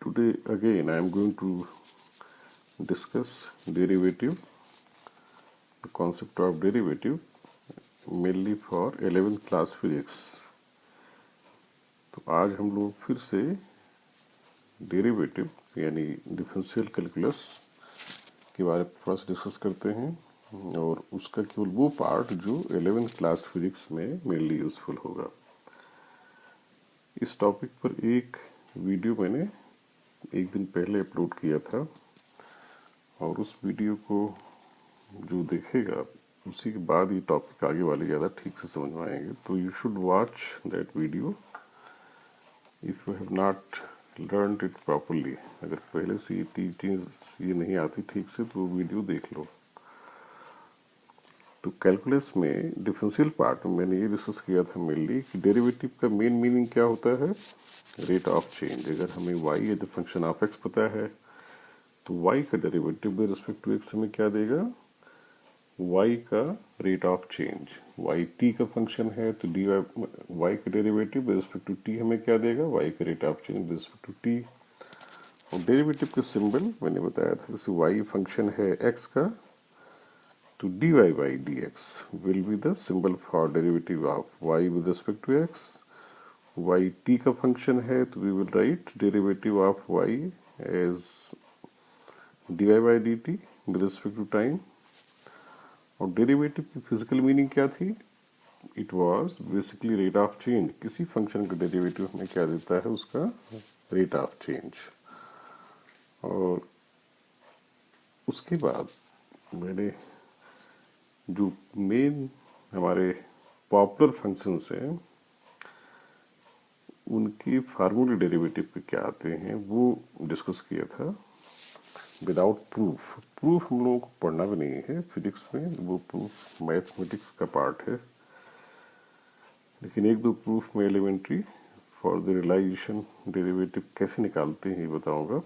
Today again I am going to discuss derivative, the concept of derivative mainly for 11th class physics। तो आज हम लोग फिर से डेरिवेटिव यानी डिफरेंशियल कैलकुलस के बारे में थोड़ा सा डिस्कस करते हैं और उसका केवल वो पार्ट जो 11th क्लास फिजिक्स में मेनली यूजफुल होगा। इस टॉपिक पर एक वीडियो मैंने एक दिन पहले अपलोड किया था और उस वीडियो को जो देखेगा उसी के बाद ये टॉपिक आगे वाले ज़्यादा ठीक से समझ में आएंगे। तो you should watch that video if you have not learn it properly. अगर पहले से ये चीज़ ये नहीं आती ठीक से तो वीडियो देख लो। तो कैलकुलस में डिफरेंशियल पार्ट में मैंने ये डिस्कस किया था मेनली कि डेरिवेटिव का मेन मीनिंग क्या होता है, रेट ऑफ चेंज। अगर हमें y as the function of x पता है तो y का derivative with respect to x हमें क्या देगा, y का rate of change. y t का फंक्शन है तो dy y का derivative with respect to t हमें क्या देगा, y का rate of change with respect to t। और डेरिवेटिव का सिंबल मैंने बताया था, जैसे y फंक्शन है x का तो dy by dx will be the symbol for derivative of y with respect to x। y t का फंक्शन है तो we will write derivative of y as dy by dt with respect to time। और derivative की physical meaning क्या थी, it was basically rate of change. किसी function का derivative हमें क्या देता है, उसका रेट ऑफ चेंज। और उसके बाद मैंने जो मेन हमारे पॉपुलर फंक्शंस हैं उनके फार्मूले डेरिवेटिव पे क्या आते हैं वो डिस्कस किया था विदाउट प्रूफ। प्रूफ हम लोगों को पढ़ना भी नहीं है फिजिक्स में, वो प्रूफ मैथमेटिक्स का पार्ट है। लेकिन एक दो प्रूफ में elementary for the realisation derivative कैसे निकालते हैं ये बताऊंगा।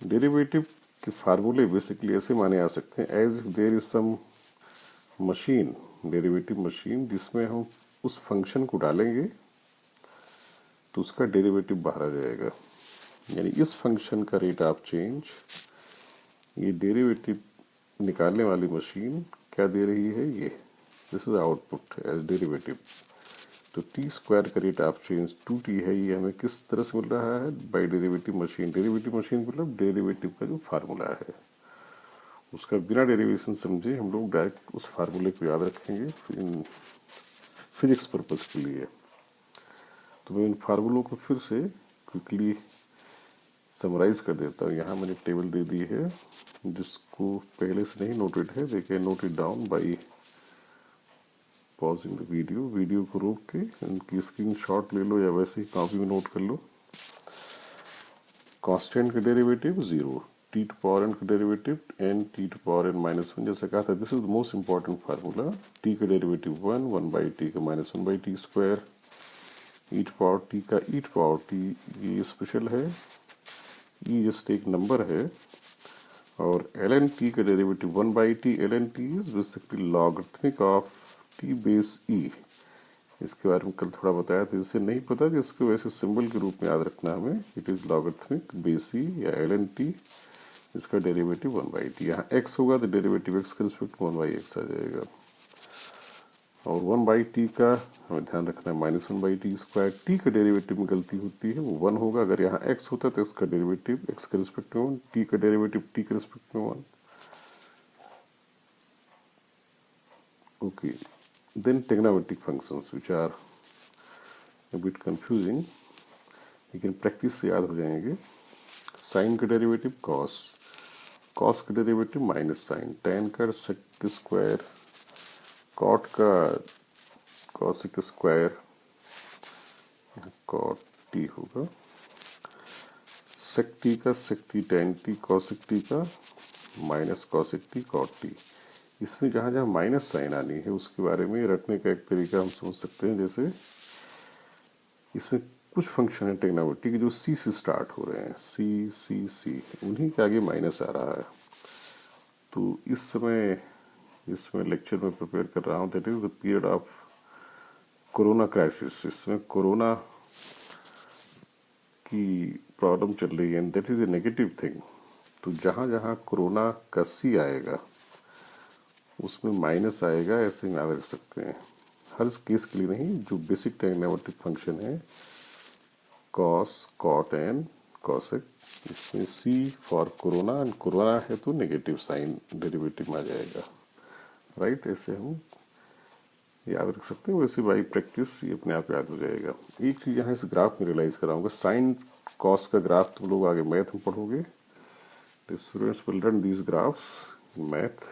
डेरिवेटिव के फार्मूले बेसिकली ऐसे माने आ सकते हैं, as there is some machine, derivative machine, जिसमें हम उस फंक्शन को डालेंगे तो उसका डेरिवेटिव बाहर आ जाएगा। यानी इस फंक्शन का रेट ऑफ चेंज ये डेरिवेटिव निकालने वाली मशीन क्या दे रही है, ये this is output as derivative. तो टी स्क्वायर का रेट ऑफ चेंज 2t है, ये हमें किस तरह से मिल रहा है, by derivative machine. Derivative machine मतलब डेरिवेटिव का जो फार्मूला है उसका बिना डेरिवेशन समझे हम लोग डायरेक्ट उस फार्मूले को याद रखेंगे इन फिजिक्स पर्पज के लिए। तो मैं इन फार्मूलों को फिर से क्विकली समराइज कर देता हूँ। यहाँ मैंने टेबल दे दी है जिसको पहले से नहीं नोटेड है, देखिए note it down by pausing the video को रोक के उनकी स्क्रीनशॉट ले लो या वैसे ही कॉपी में नोट कर लो। कांस्टेंट का derivative 0, T to power N का derivative N T to power N minus 1, जैसा कहा था this is the most important formula. T का डेरिवेटिव 1 बाई टी का minus 1 by T square, E to power T का E to power T ये special है, E just एक number है। और एल एन टी का derivative 1 by T, L N T is basically logarithmic of T base E. इसके बारे में कल थोड़ा बताया था, इससे नहीं पता कि इसको वैसे सिंबल के रूप में याद रखना हमें। इट इज लॉगरिथमिक बेस ई या एल एन टी, इसका डेरिवेटिव 1 बाई टी। यहाँ x होगा तो डेरिवेटिव x के रिस्पेक्ट 1 बाई एक्स आ जाएगा। और 1 बाई टी का हमें ध्यान रखना है minus 1 by T square. T का डेरिवेटिव में गलती होती है, वो 1 होगा। अगर यहाँ x होता तो इसका डेरिवेटिव x के रिस्पेक्ट में 1, टी का डेरिवेटिव t के रिस्पेक्ट में 1। Okay, then trigonometric functions which are a bit confusing, लेकिन प्रैक्टिस से याद हो जाएंगे। साइन का डेरिवेटिव कॉस, कॉस का डेरिवेटिव माइनस साइन, टेन का सेक स्क्वायर, कॉट का कॉसिक स्क्वायर, कॉट टी होगा, सेक टी का sec T tan T, cosec T का minus cosec T cot T. इसमें जहाँ जहाँ माइनस साइन आनी है उसके बारे में रखने का एक तरीका हम समझ सकते हैं। जैसे इसमें कुछ फंक्शन है ट्रिग्नोमेट्री के जो सी से स्टार्ट हो रहे हैं, सी सी सी, उन्हीं के आगे माइनस आ रहा है। तो इस समय इसमें लेक्चर में प्रिपेयर कर रहा हूँ, that is the period of corona crisis. इसमें कोरोना की प्रॉब्लम चल रही है and that is a negative thing, तो जहाँ जहाँ कोरोना का सी आएगा उसमें माइनस आएगा, ऐसे याद रख सकते हैं। हर केस के लिए नहीं, जो बेसिक ट्राइग्नोमेट्रिक फंक्शन है कॉस कॉट एंड कॉसेक, इसमें सी फॉर कोरोना एंड कोरोना है तो नेगेटिव साइन डेरिवेटिव में आ जाएगा, राइट। ऐसे हम याद रख सकते हैं, वैसे बाई प्रैक्टिस ये अपने आप याद हो जाएगा। एक चीज़ यहाँ इस ग्राफ में रियलाइज कराऊंगा, साइन कॉस का ग्राफ तुम लोग आगे मैथ में पढ़ोगे, तो students will learn these graphs math,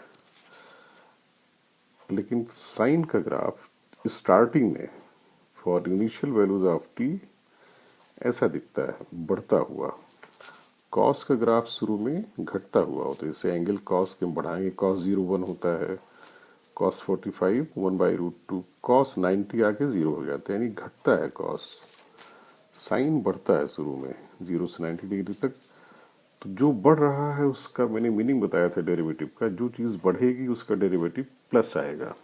लेकिन साइन का ग्राफ स्टार्टिंग में for initial values of T ऐसा दिखता है बढ़ता हुआ, कॉस का ग्राफ शुरू में घटता हुआ होता है। जैसे एंगल कॉस के हम बढ़ाएंगे, कॉस 0 1 होता है, कॉस 45 1/√2, कॉस 90 आके 0 हो जाता है, यानी घटता है कॉस। साइन बढ़ता है शुरू में 0 से 90 डिग्री तक, तो जो बढ़ रहा है उसका मैंने मीनिंग बताया था डेरिवेटिव का, जो चीज़ बढ़ेगी उसका डेरिवेटिव प्लस आएगा,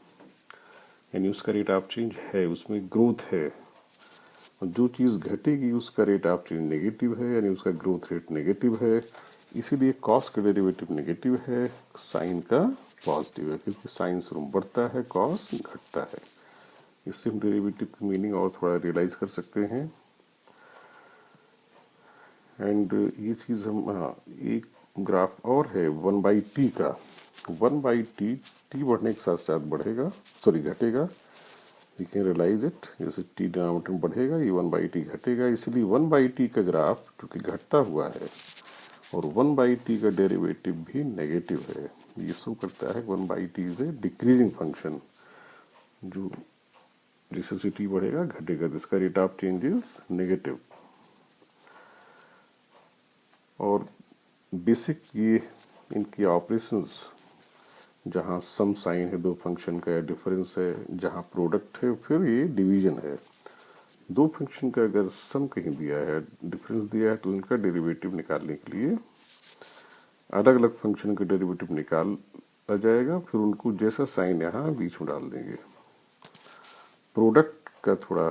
यानी उसका रेट ऑफ चेंज है, उसमें ग्रोथ है। और जो चीज़ घटेगी उसका रेट ऑफ चेंज नेगेटिव है, यानी उसका ग्रोथ रेट नेगेटिव है। इसीलिए कॉस का डेरिवेटिव नेगेटिव है, साइन का पॉजिटिव है, क्योंकि साइन शुरू में बढ़ता है, कॉस घटता है। इससे हम डेरिवेटिव की मीनिंग और थोड़ा रियलाइज कर सकते हैं। एंड ये चीज़ हम, हाँ, एक ग्राफ और है 1/t का, 1/t, t बढ़ने के साथ साथ बढ़ेगा, सॉरी घटेगा, वी कैन रियलाइज इट। जैसे t डिनोमिनेटर में बढ़ेगा, ये 1/t घटेगा, इसलिए 1/t का ग्राफ जो कि घटता हुआ है और 1/t का डेरिवेटिव भी नेगेटिव है। ये शो करता है 1/t is a decreasing function, जो जैसे से t बढ़ेगा घटेगा, जिसका rate of change is negative. और बेसिक ये इनकी ऑपरेशंस, जहाँ सम साइन है दो फंक्शन का या डिफरेंस है, जहाँ प्रोडक्ट है, फिर ये डिवीजन है। दो फंक्शन का अगर सम कहीं दिया है, डिफरेंस दिया है, तो उनका डेरिवेटिव निकालने के लिए अलग अलग फंक्शन का डेरिवेटिव निकाला जाएगा, फिर उनको जैसा साइन यहाँ बीच में डाल देंगे। प्रोडक्ट का थोड़ा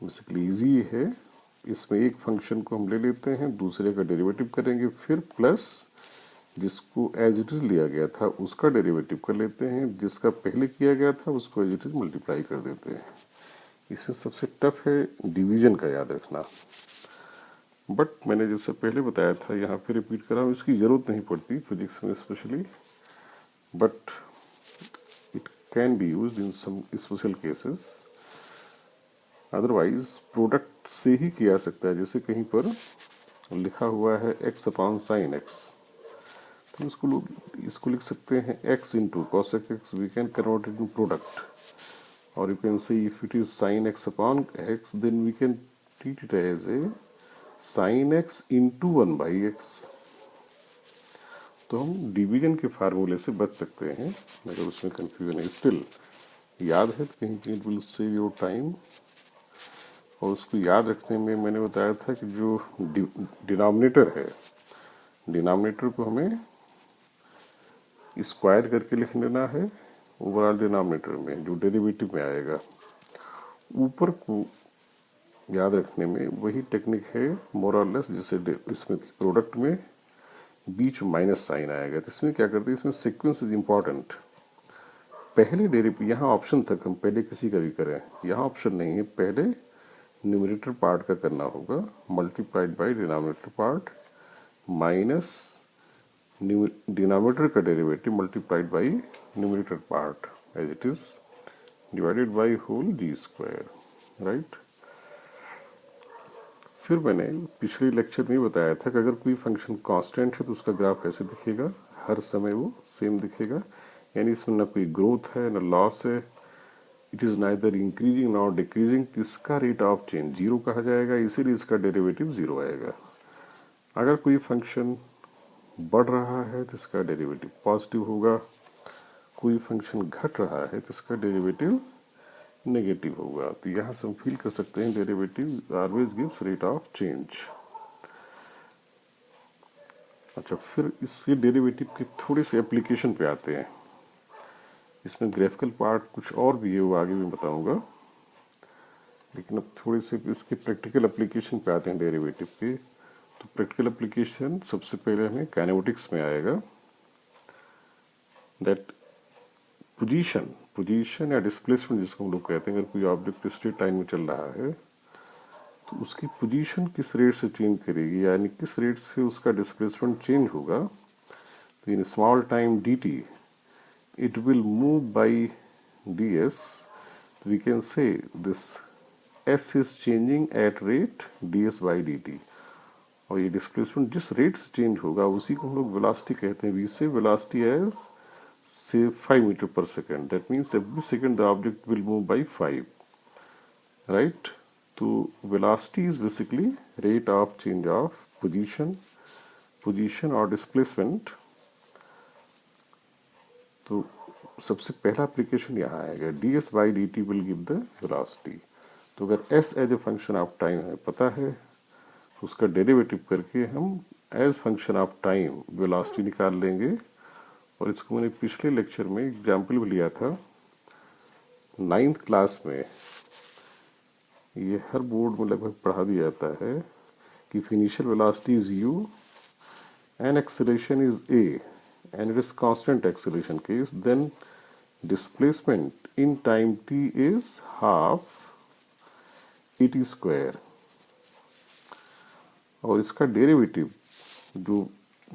बेसिकली इजी है, इसमें एक फंक्शन को हम ले लेते हैं, दूसरे का डेरिवेटिव करेंगे, फिर प्लस जिसको एज इट इज लिया गया था उसका डेरिवेटिव कर लेते हैं, जिसका पहले किया गया था उसको एज इट इज मल्टीप्लाई कर देते हैं। इसमें सबसे टफ है डिवीजन का याद रखना, बट मैंने जैसे पहले बताया था, यहाँ पे रिपीट कर रहा हूँ, इसकी ज़रूरत नहीं पड़ती फिजिक्स में specially, but it can be used in some special cases. Otherwise product से ही किया सकता है। जैसे कहीं पर लिखा हुआ है x/sin x, तो इसको लिख सकते हैं x into cosec x, we can convert it in product, और you can say if it is sin x/x, then we can treat it as a sin x into 1/x। तो हम division के फार्मूले से बच सकते हैं अगर उसमें कंफ्यूजन है। स्टिल याद है तो कहीं it will save your time, और उसको याद रखने में मैंने बताया था कि जो डिनोमिनेटर है, डिनोमिनेटर को हमें स्क्वायर करके लिख लेना है ओवरऑल डिनोमिनेटर में, जो डेरिवेटिव में आएगा। ऊपर को याद रखने में वही टेक्निक है मोर और लेस, जैसे इसमें प्रोडक्ट में बीच में माइनस साइन आएगा, तो इसमें क्या करते हैं, इसमें सीक्वेंस इज इम्पॉर्टेंट। पहले डेरिवेटिव, यहाँ ऑप्शन तक हम पहले किसी का भी करें, यहाँ ऑप्शन नहीं है, पहले न्यूमरेटर पार्ट का करना होगा, multiplied by denominator part minus denominator का derivative multiplied by numerator part as it is divided by whole G square, right. फिर मैंने पिछले लेक्चर में बताया था कि अगर कोई फंक्शन कांस्टेंट है तो उसका ग्राफ ऐसे दिखेगा, हर समय वो सेम दिखेगा, यानी इसमें ना कोई ग्रोथ है ना लॉस है, it is neither increasing nor decreasing, इसका रेट ऑफ चेंज जीरो कहा जाएगा, इसीलिए इसका डेरिवेटिव जीरो आएगा। अगर कोई फंक्शन बढ़ रहा है तो इसका डेरिवेटिव पॉजिटिव होगा, कोई फंक्शन घट रहा है तो इसका डेरिवेटिव नेगेटिव होगा। तो यहाँ से हम फील कर सकते हैं derivative always gives rate of change. अच्छा, फिर इसके डेरिवेटिव के थोड़े से एप्लीकेशन पे आते हैं। इसमें ग्राफिकल पार्ट कुछ और भी है, वो आगे भी बताऊंगा। लेकिन अब थोड़े से इसके प्रैक्टिकल एप्लीकेशन पे आते हैं डेरिवेटिव के। तो प्रैक्टिकल एप्लीकेशन सबसे पहले हमें काइनेमेटिक्स में आएगा। दैट पोजीशन या डिस्प्लेसमेंट जिसको हम लोग कहते हैं, अगर कोई ऑब्जेक्ट स्ट्रेट लाइन में चल रहा है तो उसकी पोजीशन किस रेट से चेंज करेगी, यानी किस रेट से उसका डिस्प्लेसमेंट चेंज होगा। तो in small time D T it will move by ds. We can say this s is changing at rate ds by dt, और ये डिस्प्लेसमेंट जिस रेट से चेंज होगा उसी को हम लोग वेलोसिटी कहते हैं। वी से वेलोसिटी एज से 5 metre per second, that means every second the object will move by 5, right. तो velocity is basically rate of change of position और डिस्प्लेसमेंट। तो सबसे पहला एप्लीकेशन यहाँ आएगा, D S by D T will give the velocity. तो अगर S as a function of time हमें पता है तो उसका डेरिवेटिव करके हम as function of time velocity निकाल लेंगे। और इसको मैंने पिछले लेक्चर में एग्जाम्पल भी लिया था 9th क्लास में। ये हर बोर्ड में लगभग पढ़ा दिया जाता है कि initial velocity is u and acceleration is a and it is constant acceleration case, then displacement in time t is half at square। और इसका डेरिवेटिव जो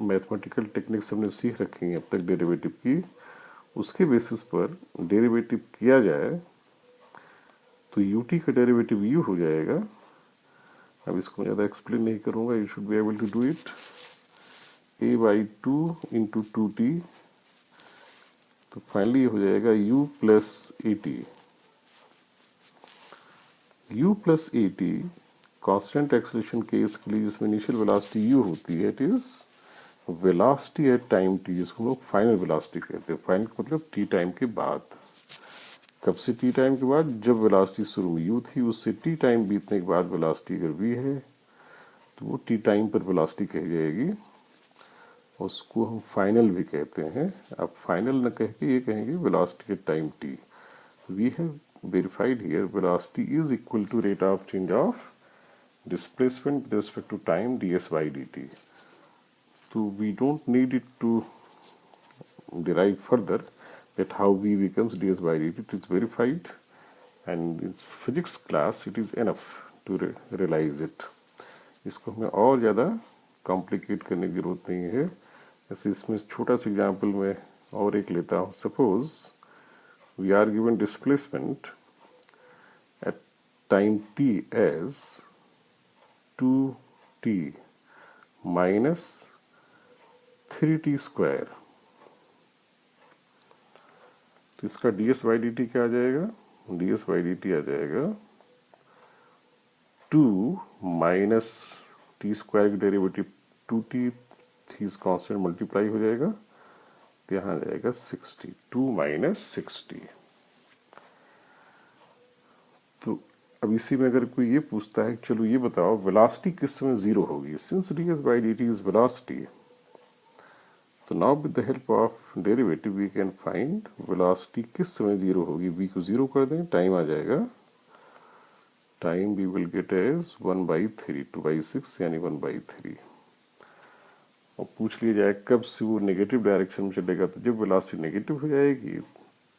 मैथमेटिकल टेक्निक्स हमने सीख रखी हैं अब तक डेरिवेटिव की, उसके बेसिस पर डेरिवेटिव किया जाए तो ut का डेरिवेटिव u हो जाएगा। अब इसको ज़्यादा एक्सप्लेन नहीं करूँगा, you should be able to do it. a by 2 into 2t, तो फाइनली हो जाएगा u plus a t. u plus a t constant acceleration case के लिए जिसमें इनिशियल वेलोसिटी u होती है, it is velocity at time t, जिसको हम लोग फाइनल वेलोसिटी कहते हैं। फाइनल मतलब टी टाइम के बाद। कब से टी टाइम के बाद? जब वेलोसिटी शुरू में u थी, उससे टी टाइम बीतने के बाद वेलोसिटी अगर v है तो वो टी टाइम पर वेलोसिटी कही जाएगी, उसको हम फाइनल भी कहते हैं। अब फाइनल न कह के ये कहेंगे velocity at time t। We have verified here velocity is equal to rate of change of displacement with respect to time ds by dt। तो we don't need it to derive further that how v becomes ds by dt, it is verified and in physics class it is enough to realize it। इसको हमें और ज़्यादा complicate करने की जरूरत नहीं है। ऐसे इसमें छोटा सा एग्जाम्पल में और एक लेता हूँ। Suppose we are given displacement at time t as 2t minus 3t square. तो इसका ds बाई डी टी क्या आ जाएगा? ds बाई डी टी आ जाएगा 2 माइनस टी स्क्वायर की डेरिवेटिव 2t, थी कांस्टेंट मल्टीप्लाई हो जाएगा तो यहाँ आ जाएगा 60, 2 माइनस 60। तो अब इसी में अगर कोई ये पूछता है चलो ये बताओ वेलोसिटी किस समय जीरो होगी, since ds by D T is velocity, तो now with the help of derivative we can find velocity किस समय जीरो होगी। v को जीरो कर दें, टाइम आ जाएगा, time we will get as 1/3, 2/6 यानी 1/3। और पूछ लिया जाए कब से वो नेगेटिव डायरेक्शन में चलेगा, तो जब वेलोसिटी नेगेटिव हो जाएगी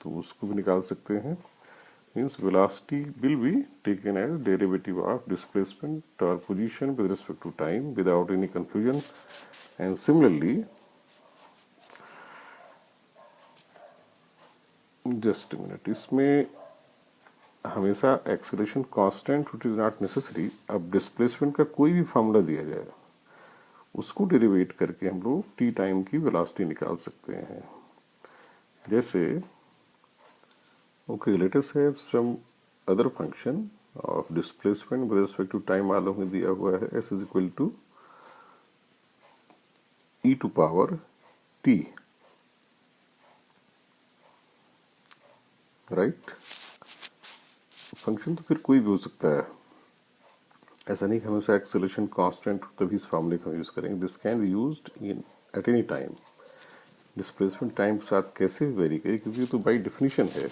तो उसको भी निकाल सकते हैं। Means velocity will be taken as derivative of displacement और position with respect to time without any confusion. And similarly just minute, इसमें हमेशा acceleration constant which is not necessary. अब डिस्प्लेसमेंट का कोई भी फॉर्मूला दिया जाए उसको डेरिवेट करके हम लोग टी टाइम की वेलोसिटी निकाल सकते हैं। जैसे okay, let us have some other function of displacement with respect to time. मालूम में दिया हुआ है s is equal to e to power t, right. Function तो फिर कोई भी हो सकता है, ऐसा नहीं कि हमेशा एक्सेलरेशन कांस्टेंट तभी इस फॉर्मूले का यूज करेंगे। This can be used in at any time. Displacement time के साथ कैसे वेरी करे, क्योंकि तो बाई डेफिनेशन है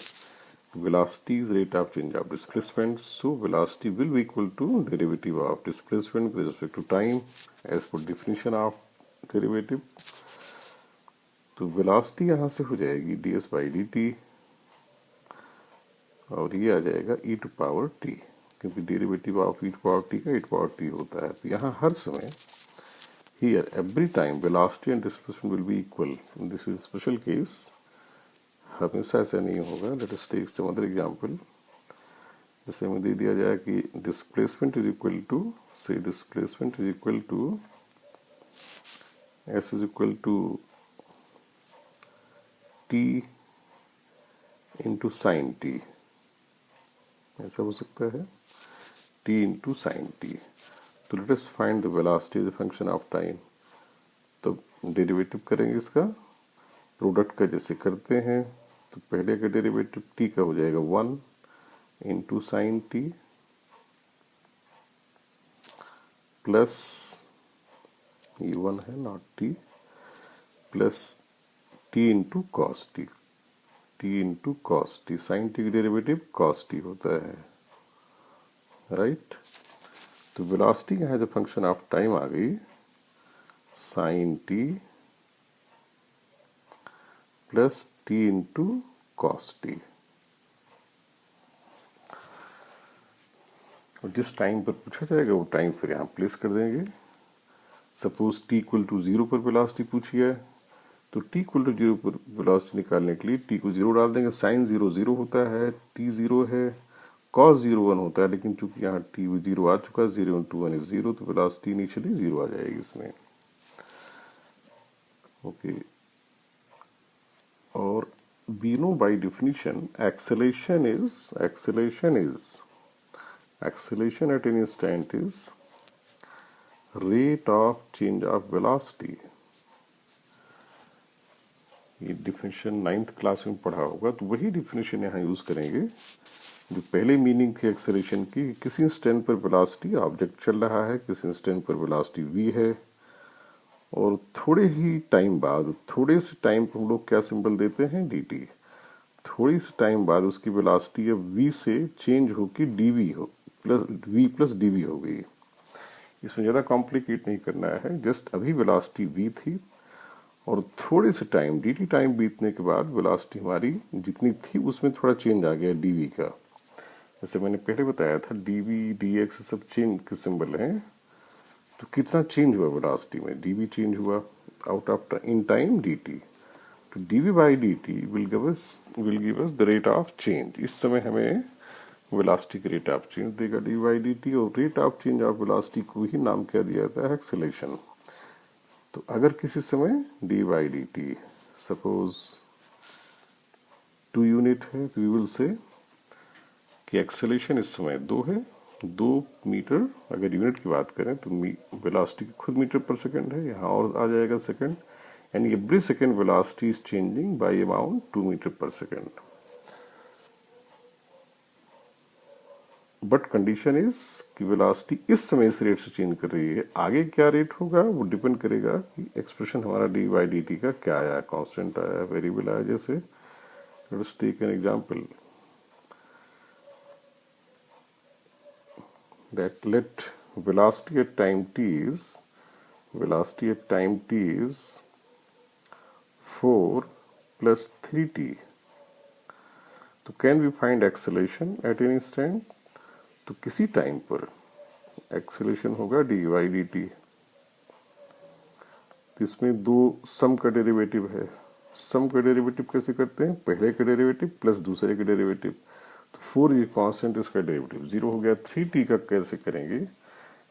velocity is rate of change of displacement, so velocity will be equal to derivative of displacement with respect to time as per definition of derivative. तो velocity यहाँ से हो जाएगी ds by dt और ये आ जाएगा e to power t, क्योंकि derivative of e to power t का e to power t होता है। तो यहाँ हर समय here every time velocity and displacement will be equal. This is special case, हमेशा ऐसा नहीं होगा। Let us take some other example. जैसे हमें दे दिया जाए कि डिस्प्लेसमेंट इज इक्वल टू, से displacement is equal to s is equal to t into sine t, ऐसा हो सकता है टी इंटू साइन टी। तो let us find the velocity as a function of time. तो डेरिवेटिव करेंगे इसका product का जैसे करते हैं। तो पहले का डेरिवेटिव t का हो जाएगा 1 इंटू साइन टी प्लस, ये 1 है not t, plus t into cos t, t into cos t. Sine t का डेरिवेटिव कॉस टी होता है, राइट। तो वेलोसिटी यहाँ जो फंक्शन ऑफ टाइम आ गई sine t plus t into cos t. और जिस टाइम पर पूछा जाएगा वो टाइम फिर यहाँ प्लेस कर देंगे। सपोज t इक्वल टू 0 पर वेलोसिटी पूछी है, तो t इक्वल टू 0 पर वेलोसिटी निकालने के लिए t को 0 डाल देंगे। साइन 0 0 होता है, t 0 है, कॉस 0 1 होता है, लेकिन चूंकि यहाँ t 0 आ चुका है, 0 इंटू 1 इज 0, तो वेलोसिटी इनिशियली 0 आ जाएगी इसमें। ओके और we know by definition acceleration at any instant is rate of change of velocity। ये डिफिनेशन 9th क्लास में पढ़ा होगा, तो वही डिफिनेशन यहाँ यूज करेंगे जो पहले मीनिंग थी एक्सेलरेशन की। किसी इंस्टेंट पर वेलोसिटी, ऑब्जेक्ट चल रहा है, किसी इंस्टेंट पर वेलोसिटी v है, और थोड़े ही टाइम बाद, थोड़े से टाइम को हम लोग क्या सिंबल देते हैं dt, थोड़ी सी टाइम बाद उसकी वेलोसिटी अब v से चेंज होकर dv हो प्लस v प्लस dv हो गई। इसमें ज़्यादा कॉम्प्लिकेट नहीं करना है, जस्ट अभी वेलोसिटी v थी और थोड़े से टाइम dt टाइम बीतने के बाद वेलोसिटी हमारी जितनी थी उसमें थोड़ा चेंज आ गया dv का। जैसे मैंने पहले बताया था dv dx सब चेंज के सिंबल हैं। तो कितना चेंज हुआ वेलोसिटी में, dv चेंज हुआ out of in time dt। तो dv by dt will give us the rate of change। इस समय हमें वेलोसिटी का रेट ऑफ चेंज देगा dv by dt, और rate of change of velocity को ही नाम क्या दिया जाता है, एक्सेलेरेशन। तो अगर किसी समय dv by dt suppose 2 unit है, तो वी विल से कि एक्सेलेरेशन इस समय 2 है, 2 मीटर। अगर यूनिट की बात करें तो वेलोसिटी खुद मीटर पर सेकंड है, यहाँ और आ जाएगा सेकंड, यानी every second velocity is changing by amount 2 metre per second. But condition is कि वेलोसिटी इस समय इस रेट से चेंज कर रही है, आगे क्या रेट होगा वो डिपेंड करेगा कि एक्सप्रेशन हमारा डी बाई डी टी का क्या आया, कांस्टेंट आया, वेरिएबल आया। जैसे let's take an example that let velocity at time t is 4 plus 3t। तो can we find acceleration at any instant, तो किसी टाइम पर एक्सेलरेशन होगा डी वाई डी टी। इसमें 2 सम का डेरिवेटिव है। सम का डेरिवेटिव कैसे करते हैं, पहले का डेरिवेटिव प्लस दूसरे का डेरिवेटिव। तो 4 ये कांस्टेंट, इसका डेरिवेटिव 0 हो गया। 3t का कैसे करेंगे,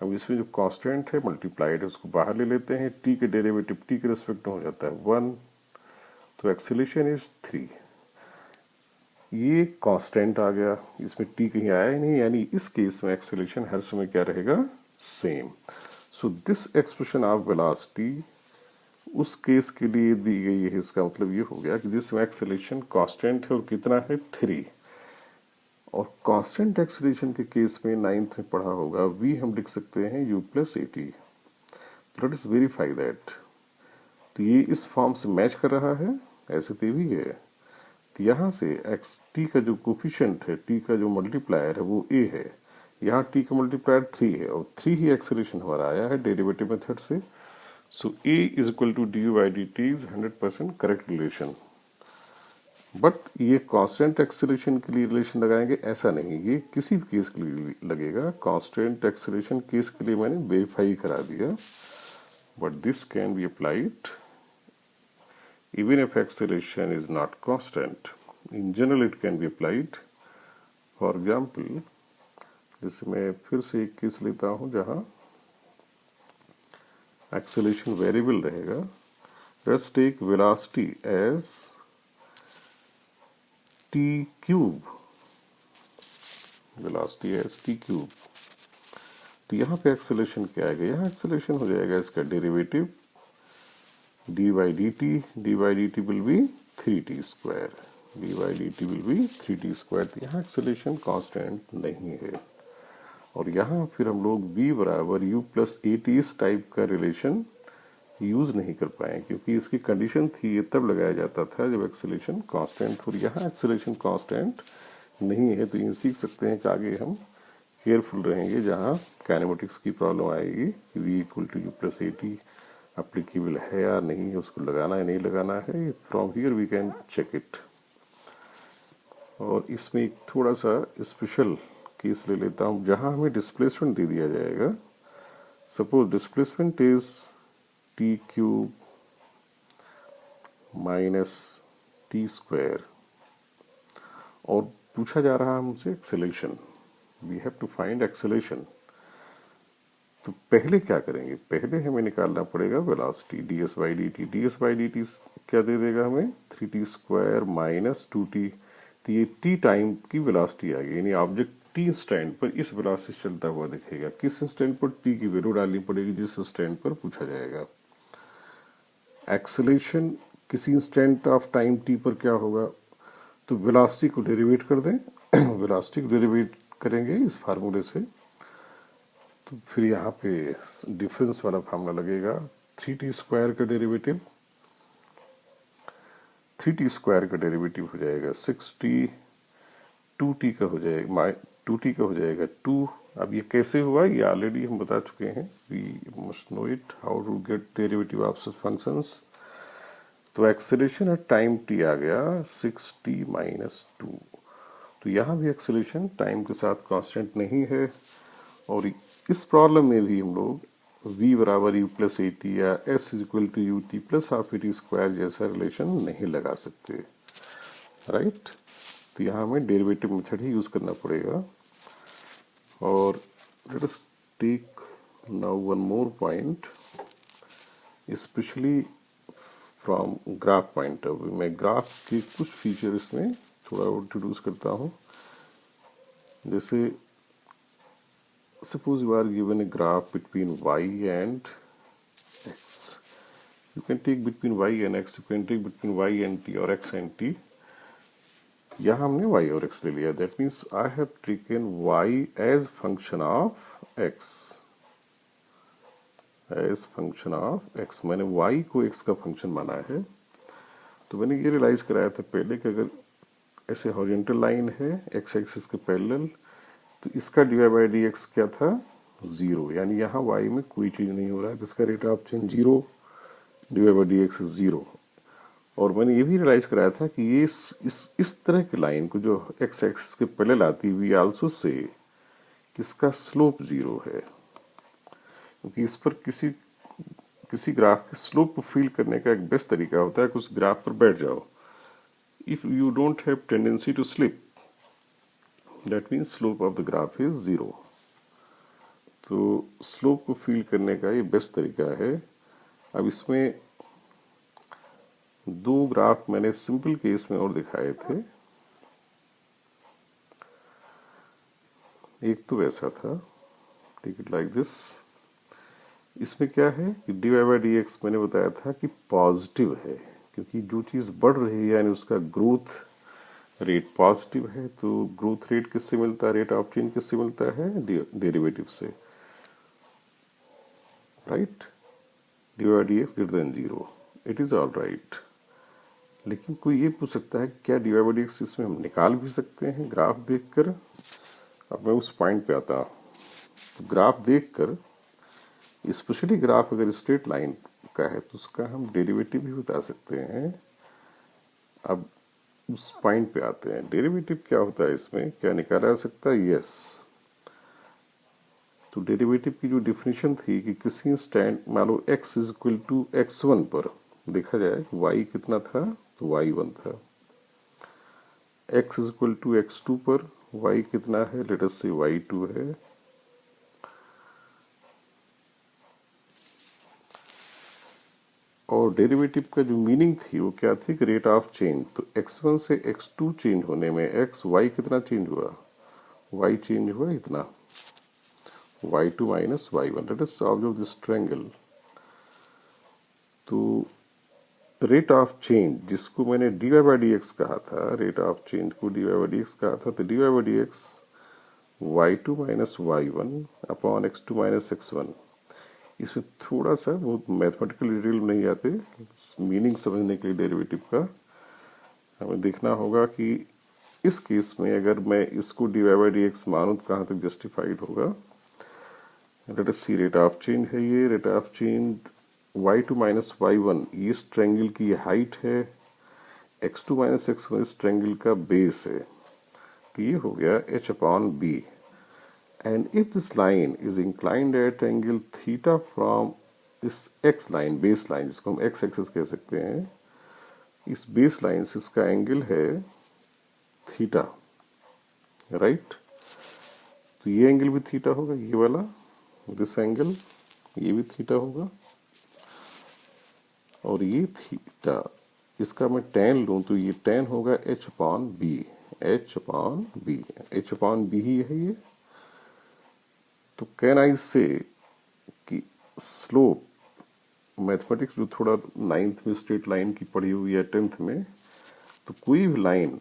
अब इसमें जो कांस्टेंट है मल्टीप्लाइड है उसको बाहर ले लेते हैं, t के डेरिवेटिव t के रिस्पेक्ट में हो जाता है 1, तो एक्सेलरेशन इज 3। ये कांस्टेंट आ गया, इसमें t कहीं आया ही नहीं, यानी इस केस में एक्सेलरेशन हर समय क्या रहेगा, same. So this expression of velocity उस केस के लिए दी गई है। इसका मतलब ये हो गया कि जिसमें एक्सेलरेशन कांस्टेंट है और कितना है 3, और कांस्टेंट एक्सेलरेशन के केस में 9th में पढ़ा होगा v हम लिख सकते हैं u plus at। Let us verify that. तो ये इस फॉर्म से मैच कर रहा है, ऐसे तो भी है। तो यहाँ से एक्स टी का जो कोफिशिएंट है, टी का जो मल्टीप्लायर है वो ए है, यहाँ टी का मल्टीप्लायर 3 है और 3 ही एक्सेलरेशन हमारा आया है डेरिवेटिव मेथड से। So A is equal to D by D T is 100% correct relation. But ये कांस्टेंट एक्सेलरेशन के लिए रिलेशन लगाएंगे ऐसा नहीं, ये किसी भी केस के लिए लगेगा। कांस्टेंट एक्सेलरेशन केस के लिए मैंने वेरीफाई करा दिया, but this can be applied even if acceleration is not constant. In general it can be applied. For example, जैसे मैं फिर से एक केस लेता हूँ जहाँ acceleration variable रहेगा। Let's take velocity as t cube, velocity as t cube। तो यहाँ पे acceleration क्या आएगा, यहाँ acceleration हो जाएगा इसका derivative dy dt will be 3t square, dy dt will be 3t square। तो यहाँ एक्सेलरेशन कांस्टेंट नहीं है। और यहाँ फिर हम लोग v बराबर u प्लस ए टी इस टाइप का रिलेशन यूज नहीं कर पाए, क्योंकि इसकी कंडीशन थी ये तब लगाया जाता था जब एक्सेलरेशन कांस्टेंट हो। यहाँ एक्सेलरेशन कांस्टेंट नहीं है, तो ये सीख सकते हैं कि आगे हम केयरफुल रहेंगे जहाँ काइनेमेटिक्स की प्रॉब्लम आएगी कि v equal to u plus a t applicable है या नहीं है, उसको लगाना है नहीं लगाना है, from here we can check it. और इसमें एक थोड़ा सा स्पेशल केस ले लेता हूँ जहाँ हमें डिस्प्लेसमेंट दे दिया जाएगा। Suppose displacement is t cube minus t square और पूछा जा रहा है हमसे acceleration, we have to find acceleration. तो पहले क्या करेंगे, पहले हमें निकालना पड़ेगा velocity d S by D t. D S by D t क्या दे देगा हमें, 3t स्क्वायर माइनस 2t। तो ये t टाइम की वेलोसिटी आ गई, यानी ऑब्जेक्ट t इंस्टेंट पर इस वेलोसिटी से चलता हुआ दिखेगा। किस इंस्टेंट पर, t की वैल्यू डालनी पड़ेगी जिस इंस्टेंट पर पूछा जाएगा। एक्सेलरेशन किसी इंस्टेंट ऑफ टाइम t पर क्या होगा, तो वेलोसिटी को डेरिवेट कर दें वेलोसिटी को डेरिवेट करेंगे इस फार्मूले से, तो फिर यहाँ पे डिफरेंस वाला फार्मूला लगेगा 3t स्क्वायर का डेरिवेटिव, 3t स्क्वायर का डेरिवेटिव हो जाएगा 6t, 2t का हो जाएगा 2t का हो जाएगा 2। अब ये कैसे हुआ ये ऑलरेडी हम बता चुके हैं, we must know it how to get derivative of such functions. तो एक्सेलरेशन एट टाइम t आ गया 6t माइनस 2। तो यहाँ भी एक्सेलरेशन टाइम के साथ कांस्टेंट नहीं है, और इस प्रॉब्लम में भी हम लोग v बराबर u प्लस ए टी या s is equal to u t plus half a t square जैसा रिलेशन नहीं लगा सकते, राइट। तो यहाँ हमें डेरिवेटिव मेथड ही यूज करना पड़ेगा। और let us take now one more point, specially from graph point of view. मैं ग्राफ के कुछ फीचर इसमें थोड़ा इंट्रोड्यूस करता हूँ। जैसे suppose you are given a graph between y and x, you can take between y and x, you can take between y and t or x and t। यहाँ हमने y और x ले लिया, that means I have taken y as function of x, as function of x। मैंने y को x का function माना है। तो मैंने ये रियलाइज कराया था पहले कि अगर ऐसे हॉरिजॉन्टल लाइन है x एक्सिस के पैरेलल, तो इसका डी बाई डी एक्स क्या था, 0, यानी यहाँ y में कोई चीज़ नहीं हो रहा है, जिसका rate of change 0, D by d x 0। और मैंने ये भी रियलाइज कराया था कि ये इस तरह की लाइन को जो x एक्सिस के पैरेलल आती वी आल्सो से कि इसका स्लोप 0 है, क्योंकि इस पर किसी ग्राफ के स्लोप को फील करने का एक बेस्ट तरीका होता है कि उस ग्राफ पर बैठ जाओ। If you don't have tendency to slip, that means slope of the graph is 0। तो स्लोप को फील करने का ये बेस्ट तरीका है। अब इसमें दो ग्राफ मैंने सिंपल केस में और दिखाए थे, एक तो वैसा था, टेक इट लाइक दिस। इसमें क्या है कि d y by d x मैंने बताया था कि पॉजिटिव है, क्योंकि जो चीज़ बढ़ रही है यानी उसका ग्रोथ रेट पॉजिटिव है, तो ग्रोथ रेट किससे मिलता है, रेट ऑफ चेंज किससे मिलता है, डेरिवेटिव से, right. D Y d x greater than 0, it is all right. लेकिन कोई ये पूछ सकता है क्या dy बाई dx इसमें हम निकाल भी सकते हैं ग्राफ देखकर। अब मैं उस पॉइंट पे आता हूँ। तो ग्राफ देखकर, स्पेशली ग्राफ अगर स्ट्रेट लाइन का है तो उसका हम डेरिवेटिव भी बता सकते हैं। अब उस पॉइंट पे आते हैं, डेरिवेटिव क्या होता है, इसमें क्या निकाला जा सकता है, यस। तो डेरिवेटिव की जो डिफिनीशन थी कि किसी स्टैंड मान लो x is equal to x1 पर देखा जाए y कितना था, तो y1 था। x is equal to x2 पर y कितना है, लेट अस से y2 है। और डेरिवेटिव का जो मीनिंग थी वो क्या थी कि रेट ऑफ चेंज। तो x1 से x2 चेंज होने में y कितना चेंज हुआ, y चेंज हुआ इतना, y2 minus y1, let us solve this triangle. तो रेट ऑफ चेंज जिसको मैंने dy बाई dx कहा था, रेट ऑफ चेंज को dy बाई dx कहा था, तो dy by dx y2 minus y1 upon x2 minus x1। इसमें थोड़ा सा बहुत मैथमेटिकल डिटेल नहीं आते, मीनिंग समझने के लिए डेरिवेटिव का हमें देखना होगा कि इस केस में अगर मैं इसको dy बाई dx मानूं तो कहाँ तक जस्टिफाइड होगा। Let us see, rate of change है ये, rate of change y2 minus y1 ये इस ट्रायंगल की हाइट है, x2 माइनस x1 इस ट्रायंगल का बेस है। तो ये हो गया h upon b। And if this line is inclined at angle theta from इस x लाइन, बेस लाइन जिसको हम x एक्सिस कह सकते हैं, इस बेस लाइन से इसका एंगल है थीटा, राइट। तो ये एंगल भी थीटा होगा, ये वाला दिस एंगल, ये भी थीटा होगा। और ये थीटा, इसका मैं tan लूँ तो ये tan होगा h upon B, h upon B, h upon B ही है ये। तो कैन आई से कि स्लोप, मैथमेटिक्स जो थोड़ा 9th में स्ट्रेट लाइन की पढ़ी हुई है 10th में, तो कोई भी लाइन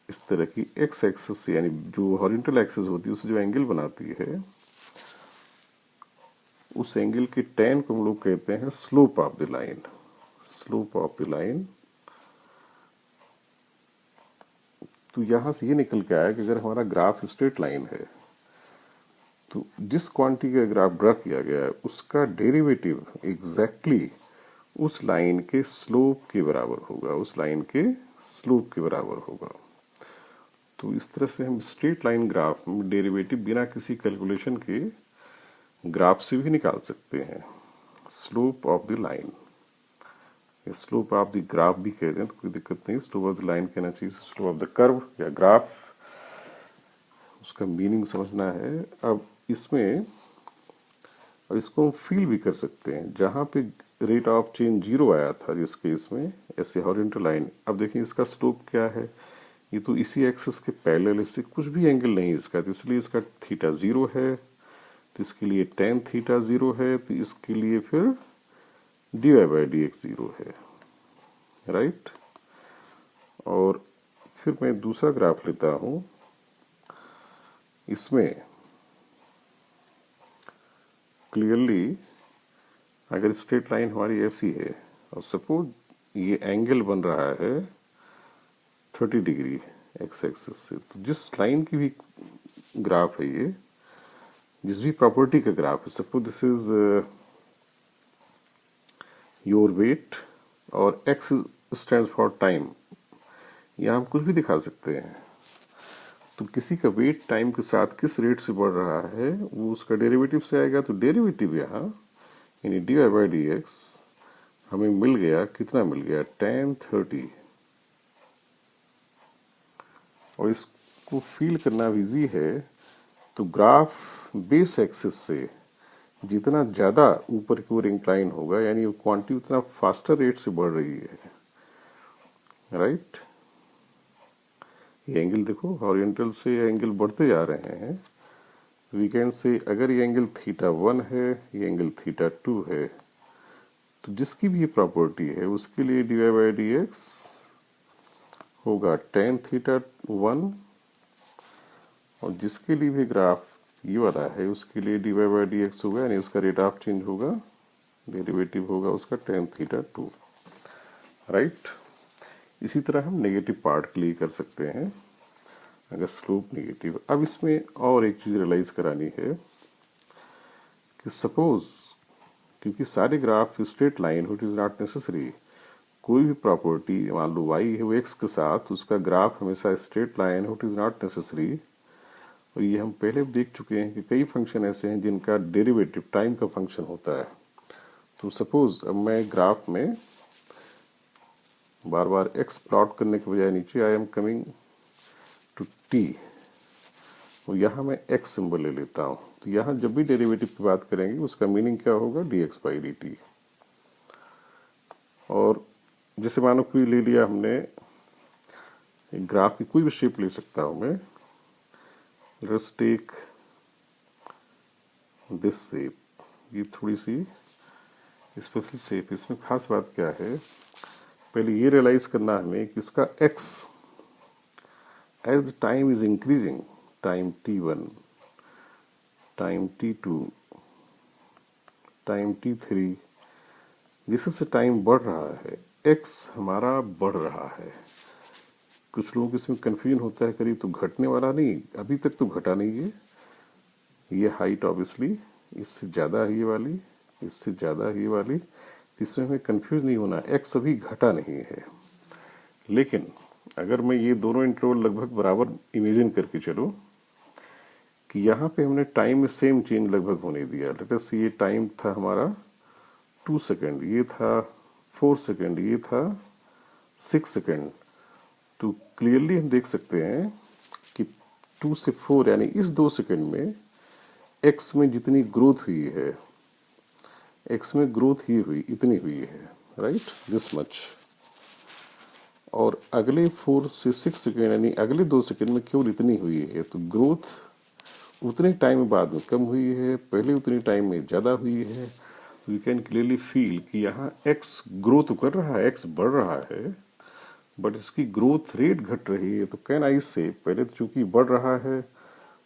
इस तरह की x एक्सिस से, यानी जो हॉरिजॉन्टल एक्सिस होती है उससे जो एंगल बनाती है, उस एंगल के tan को हम लोग कहते हैं slope of the line, slope of the line. तो यहां से ये निकल के आया कि अगर हमारा ग्राफ स्ट्रेट लाइन है तो जिस क्वांटिटी का ग्राफ ड्रा किया गया है उसका डेरिवेटिव एग्जैक्टली उस लाइन के स्लोप के बराबर होगा, उस लाइन के स्लोप के बराबर होगा। तो इस तरह से हम स्ट्रेट लाइन ग्राफ में डेरिवेटिव बिना किसी कैलकुलेशन के ग्राफ से भी निकाल सकते हैं। Slope of the line, slope of the graph भी कहते हैं तो कोई दिक्कत नहीं, स्लोप ऑफ द लाइन कहना चाहिए, स्लोप ऑफ द कर्व या ग्राफ, उसका मीनिंग समझना है। अब इसमें, अब इसको हम फील भी कर सकते हैं, जहां पे रेट ऑफ चेंज 0 आया था जिस केस में ऐसे हॉरिजॉन्टल लाइन, अब देखिए इसका स्लोप क्या है, ये तो इसी एक्सिस के पैरेलल, इससे कुछ भी एंगल नहीं इसका, तो इसलिए इसका थीटा 0 है, तो इसके लिए tan थीटा 0 है, तो इसके लिए फिर dy बाई dx 0 है, राइट। और फिर मैं दूसरा ग्राफ लेता हूं, इसमें क्लियरली अगर स्ट्रेट लाइन हमारी ऐसी है और सपोज ये एंगल बन रहा है 30 डिग्री एक्स एक्सिस से, तो जिस लाइन की भी ग्राफ है ये, जिस भी प्रॉपर्टी का ग्राफ है, suppose this is your weight और एक्स स्टैंड फॉर टाइम, यहाँ हम कुछ भी दिखा सकते हैं। तो किसी का वेट टाइम के साथ किस रेट से बढ़ रहा है वो उसका डेरिवेटिव से आएगा। तो डेरिवेटिव यहाँ यानी dy बाई dx हमें मिल गया, कितना मिल गया, tan 30। और इसको फील करना इजी है। तो ग्राफ बेस एक्सिस से जितना ज़्यादा ऊपर की ओर इंक्लाइन होगा, यानी वो क्वांटिटी उतना फास्टर रेट से बढ़ रही है, राइट। ये एंगल देखो, हॉरिजॉन्टल से एंगल बढ़ते जा रहे हैं। वी कैन से अगर ये एंगल थीटा 1 है, ये एंगल थीटा 2 है, तो जिसकी भी ये प्रॉपर्टी है उसके लिए dy बाई dx होगा tan थीटा 1, और जिसके लिए भी ग्राफ ये वाला है उसके लिए dy बाई dx होगा, यानी उसका रेट ऑफ चेंज होगा, डेरिवेटिव होगा उसका tan थीटा 2, राइट। इसी तरह हम नेगेटिव पार्ट के लिए कर सकते हैं अगर स्लोप नेगेटिव। अब इसमें और एक चीज़ रियलाइज करानी है कि सपोज, क्योंकि सारे graph straight line it is not necessary, कोई भी प्रॉपर्टी मान लो y है वो x के साथ, उसका ग्राफ हमेशा straight line it is not necessary. और ये हम पहले भी देख चुके हैं कि कई फंक्शन ऐसे हैं जिनका डेरिवेटिव टाइम का फंक्शन होता है। तो सपोज अब मैं ग्राफ में बार बार x प्लॉट करने के बजाय नीचे I am coming to t, और यहाँ मैं x सिंबल ले लेता हूँ। तो यहाँ जब भी डेरिवेटिव की बात करेंगे उसका मीनिंग क्या होगा, dx बाई dt। और जैसे मानो कोई ले लिया हमने, एक ग्राफ की कोई भी शेप ले सकता हूँ मैं, लेट्स टेक दिस शेप, ये थोड़ी सी स्पेशल शेप। इसमें खास बात क्या है, पहले ये रियलाइज करना हमें कि इसका x as the time is increasing, time t1, time t2, time t3, जिससे टाइम बढ़ रहा है x हमारा बढ़ रहा है। कुछ लोग इसमें कंफ्यूजन होता है, करीब तो घटने वाला नहीं, अभी तक तो घटा नहीं है। ये हाइट ऑब्वियसली इससे ज़्यादा है, ये वाली इससे ज़्यादा है, ये वाली, इसमें हमें कंफ्यूज नहीं होना, x अभी घटा नहीं है। लेकिन अगर मैं ये दोनों इंटरवल लगभग बराबर इमेजिन करके चलो कि यहाँ पे हमने टाइम में सेम चेंज लगभग होने दिया, लेट अस ये टाइम था हमारा 2 सेकेंड, ये था 4 सेकेंड, ये था 6 सेकेंड, तो क्लियरली हम देख सकते हैं कि 2 से 4 यानी इस 2 सेकेंड में x में जितनी ग्रोथ हुई है, x में ग्रोथ ही हुई इतनी हुई है, राइट, दिस मच। और अगले 4 से 6 सेकेंड यानी अगले 2 सेकेंड में केवल इतनी हुई है। तो ग्रोथ उतने टाइम बाद में कम हुई है, पहले उतनी टाइम में ज़्यादा हुई है। वी कैन क्लियरली फील कि यहाँ x ग्रो तो कर रहा है, x बढ़ रहा है, बट इसकी ग्रोथ रेट घट रही है। तो कैन आई से, पहले तो चूंकि बढ़ रहा है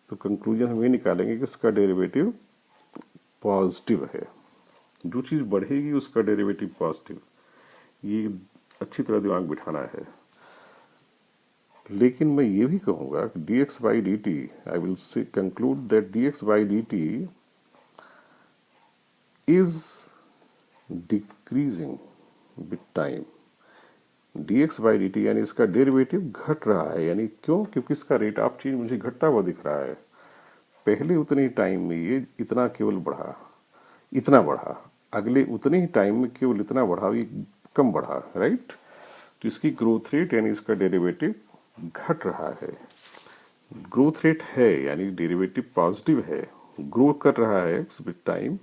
तो कंक्लूजन हम ये निकालेंगे कि इसका डेरिवेटिव पॉजिटिव है। जो चीज़ बढ़ेगी उसका डेरिवेटिव पॉजिटिव, ये अच्छी तरह दिमाग बिठाना है। लेकिन मैं ये भी कहूँगा कि dx by dt, I will say conclude that dx by dt is decreasing with time. dx by dt यानी इसका डेरिवेटिव घट रहा है, यानी क्यों, क्योंकि इसका रेट ऑफ चेंज मुझे घटता हुआ दिख रहा है। पहले उतने टाइम में ये इतना केवल बढ़ा, इतना बढ़ा, अगले उतने ही टाइम में केवल इतना बढ़ा, ये कम बढ़ा, राइट। तो इसकी ग्रोथ रेट यानी इसका डेरिवेटिव घट रहा है। ग्रोथ रेट है यानी डेरिवेटिव पॉजिटिव है, ग्रो कर रहा है एक्स विद टाइम,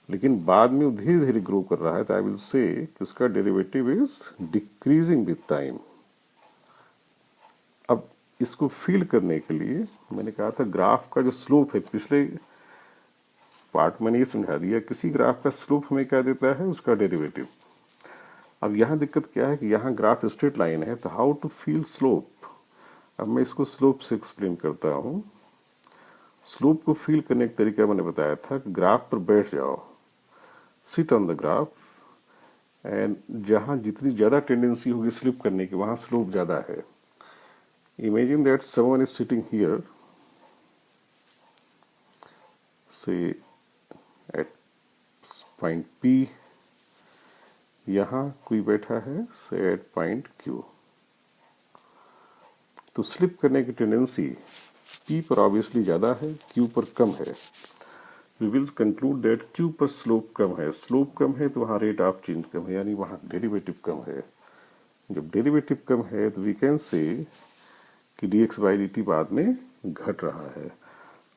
लेकिन बाद में वो धीरे धीरे ग्रो कर रहा है। तो आई विल से कि उसका derivative is decreasing with time. अब इसको फील करने के लिए मैंने कहा था ग्राफ का जो स्लोप है, पिछले पार्ट मैंने ये समझा दिया, किसी ग्राफ का स्लोप हमें क्या देता है, उसका डेरिवेटिव। अब यहाँ दिक्कत क्या है कि यहाँ ग्राफ स्ट्रेट लाइन है, तो हाउ टू फील स्लोप। अब मैं इसको स्लोप से एक्सप्लेन करता हूँ। स्लोप को फील करने का तरीका मैंने बताया था कि ग्राफ पर बैठ जाओ, sit on the graph, and जहाँ जितनी ज़्यादा टेंडेंसी होगी स्लिप करने की वहाँ स्लोप ज़्यादा है। Imagine that someone is sitting here, से एट पॉइंट P, यहाँ कोई बैठा है से एट पॉइंट Q। तो स्लिप करने की टेंडेंसी P पर ऑब्वियसली ज़्यादा है, Q पर कम है। We will conclude that Q पर स्लोप कम है, स्लोप कम है तो वहाँ रेट ऑफ चेंज कम है, यानी वहाँ डेरिवेटिव कम है। जब डेरिवेटिव कम है तो वी कैन से कि dx बाई dt बाद में घट रहा है।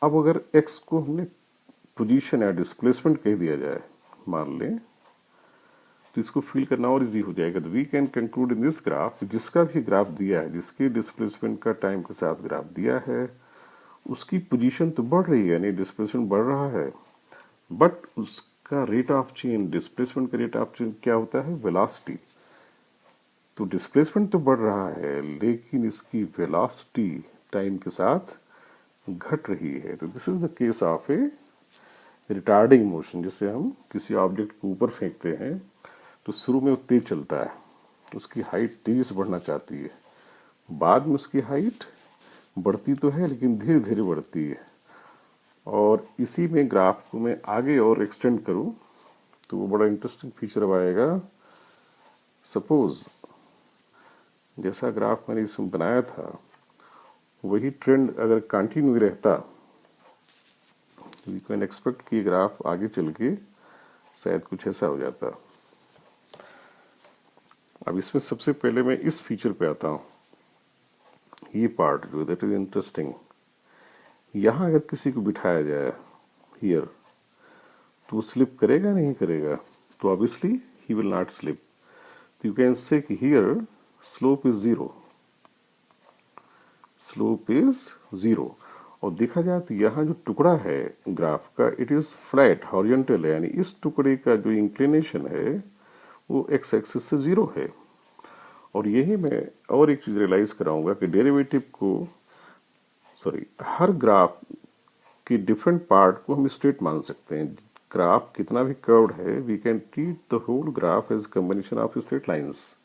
अब अगर x को हमने पोजीशन या डिस्प्लेसमेंट कह दिया जाए, मान लें, तो इसको फील करना और इजी हो जाएगा। तो we can conclude in this graph, जिसका भी ग्राफ दिया है, जिसके डिस्प्लेसमेंट का टाइम के साथ ग्राफ दिया है, उसकी पोजीशन तो बढ़ रही है यानी डिस्प्लेसमेंट बढ़ रहा है, बट उसका रेट ऑफ चेंज, डिस्प्लेसमेंट का रेट ऑफ चेंज क्या होता है, वेलोसिटी। तो डिस्प्लेसमेंट तो बढ़ रहा है लेकिन इसकी वेलोसिटी टाइम के साथ घट रही है। तो this is the case of A retarding motion. जिससे हम किसी ऑब्जेक्ट को ऊपर फेंकते हैं तो शुरू में वो तेज चलता है, उसकी हाइट तेजी से बढ़ना चाहती है, बाद में उसकी हाइट बढ़ती तो है लेकिन धीरे धीरे बढ़ती है। और इसी में ग्राफ को मैं आगे और एक्सटेंड करूं तो वो बड़ा इंटरेस्टिंग फीचर अब आएगा। सपोज जैसा ग्राफ मैंने इसमें बनाया था वही ट्रेंड अगर कंटिन्यू रहता, वी कैन एक्सपेक्ट कि ग्राफ आगे चल के शायद कुछ ऐसा हो जाता। अब इसमें सबसे पहले मैं इस फीचर पे आता हूँ, ये पार्ट जो दैट इज इंटरेस्टिंग। यहाँ अगर किसी को बिठाया जाए हियर तो वो स्लिप करेगा नहीं करेगा? तो obviously he will not slip. You can say कि here slope is zero, slope is zero. और देखा जाए तो यहाँ जो टुकड़ा है ग्राफ का इट इज फ्लैट हॉरिजॉन्टल है, यानी इस टुकड़े का जो इंक्लिनेशन है वो एक्स एक्सिस से जीरो है। और यही मैं और एक चीज रियलाइज कराऊंगा कि डेरिवेटिव को हर ग्राफ के डिफरेंट पार्ट को हम स्ट्रेट मान सकते हैं। ग्राफ कितना भी कर्व्ड है we can treat the whole graph as combination of straight lines.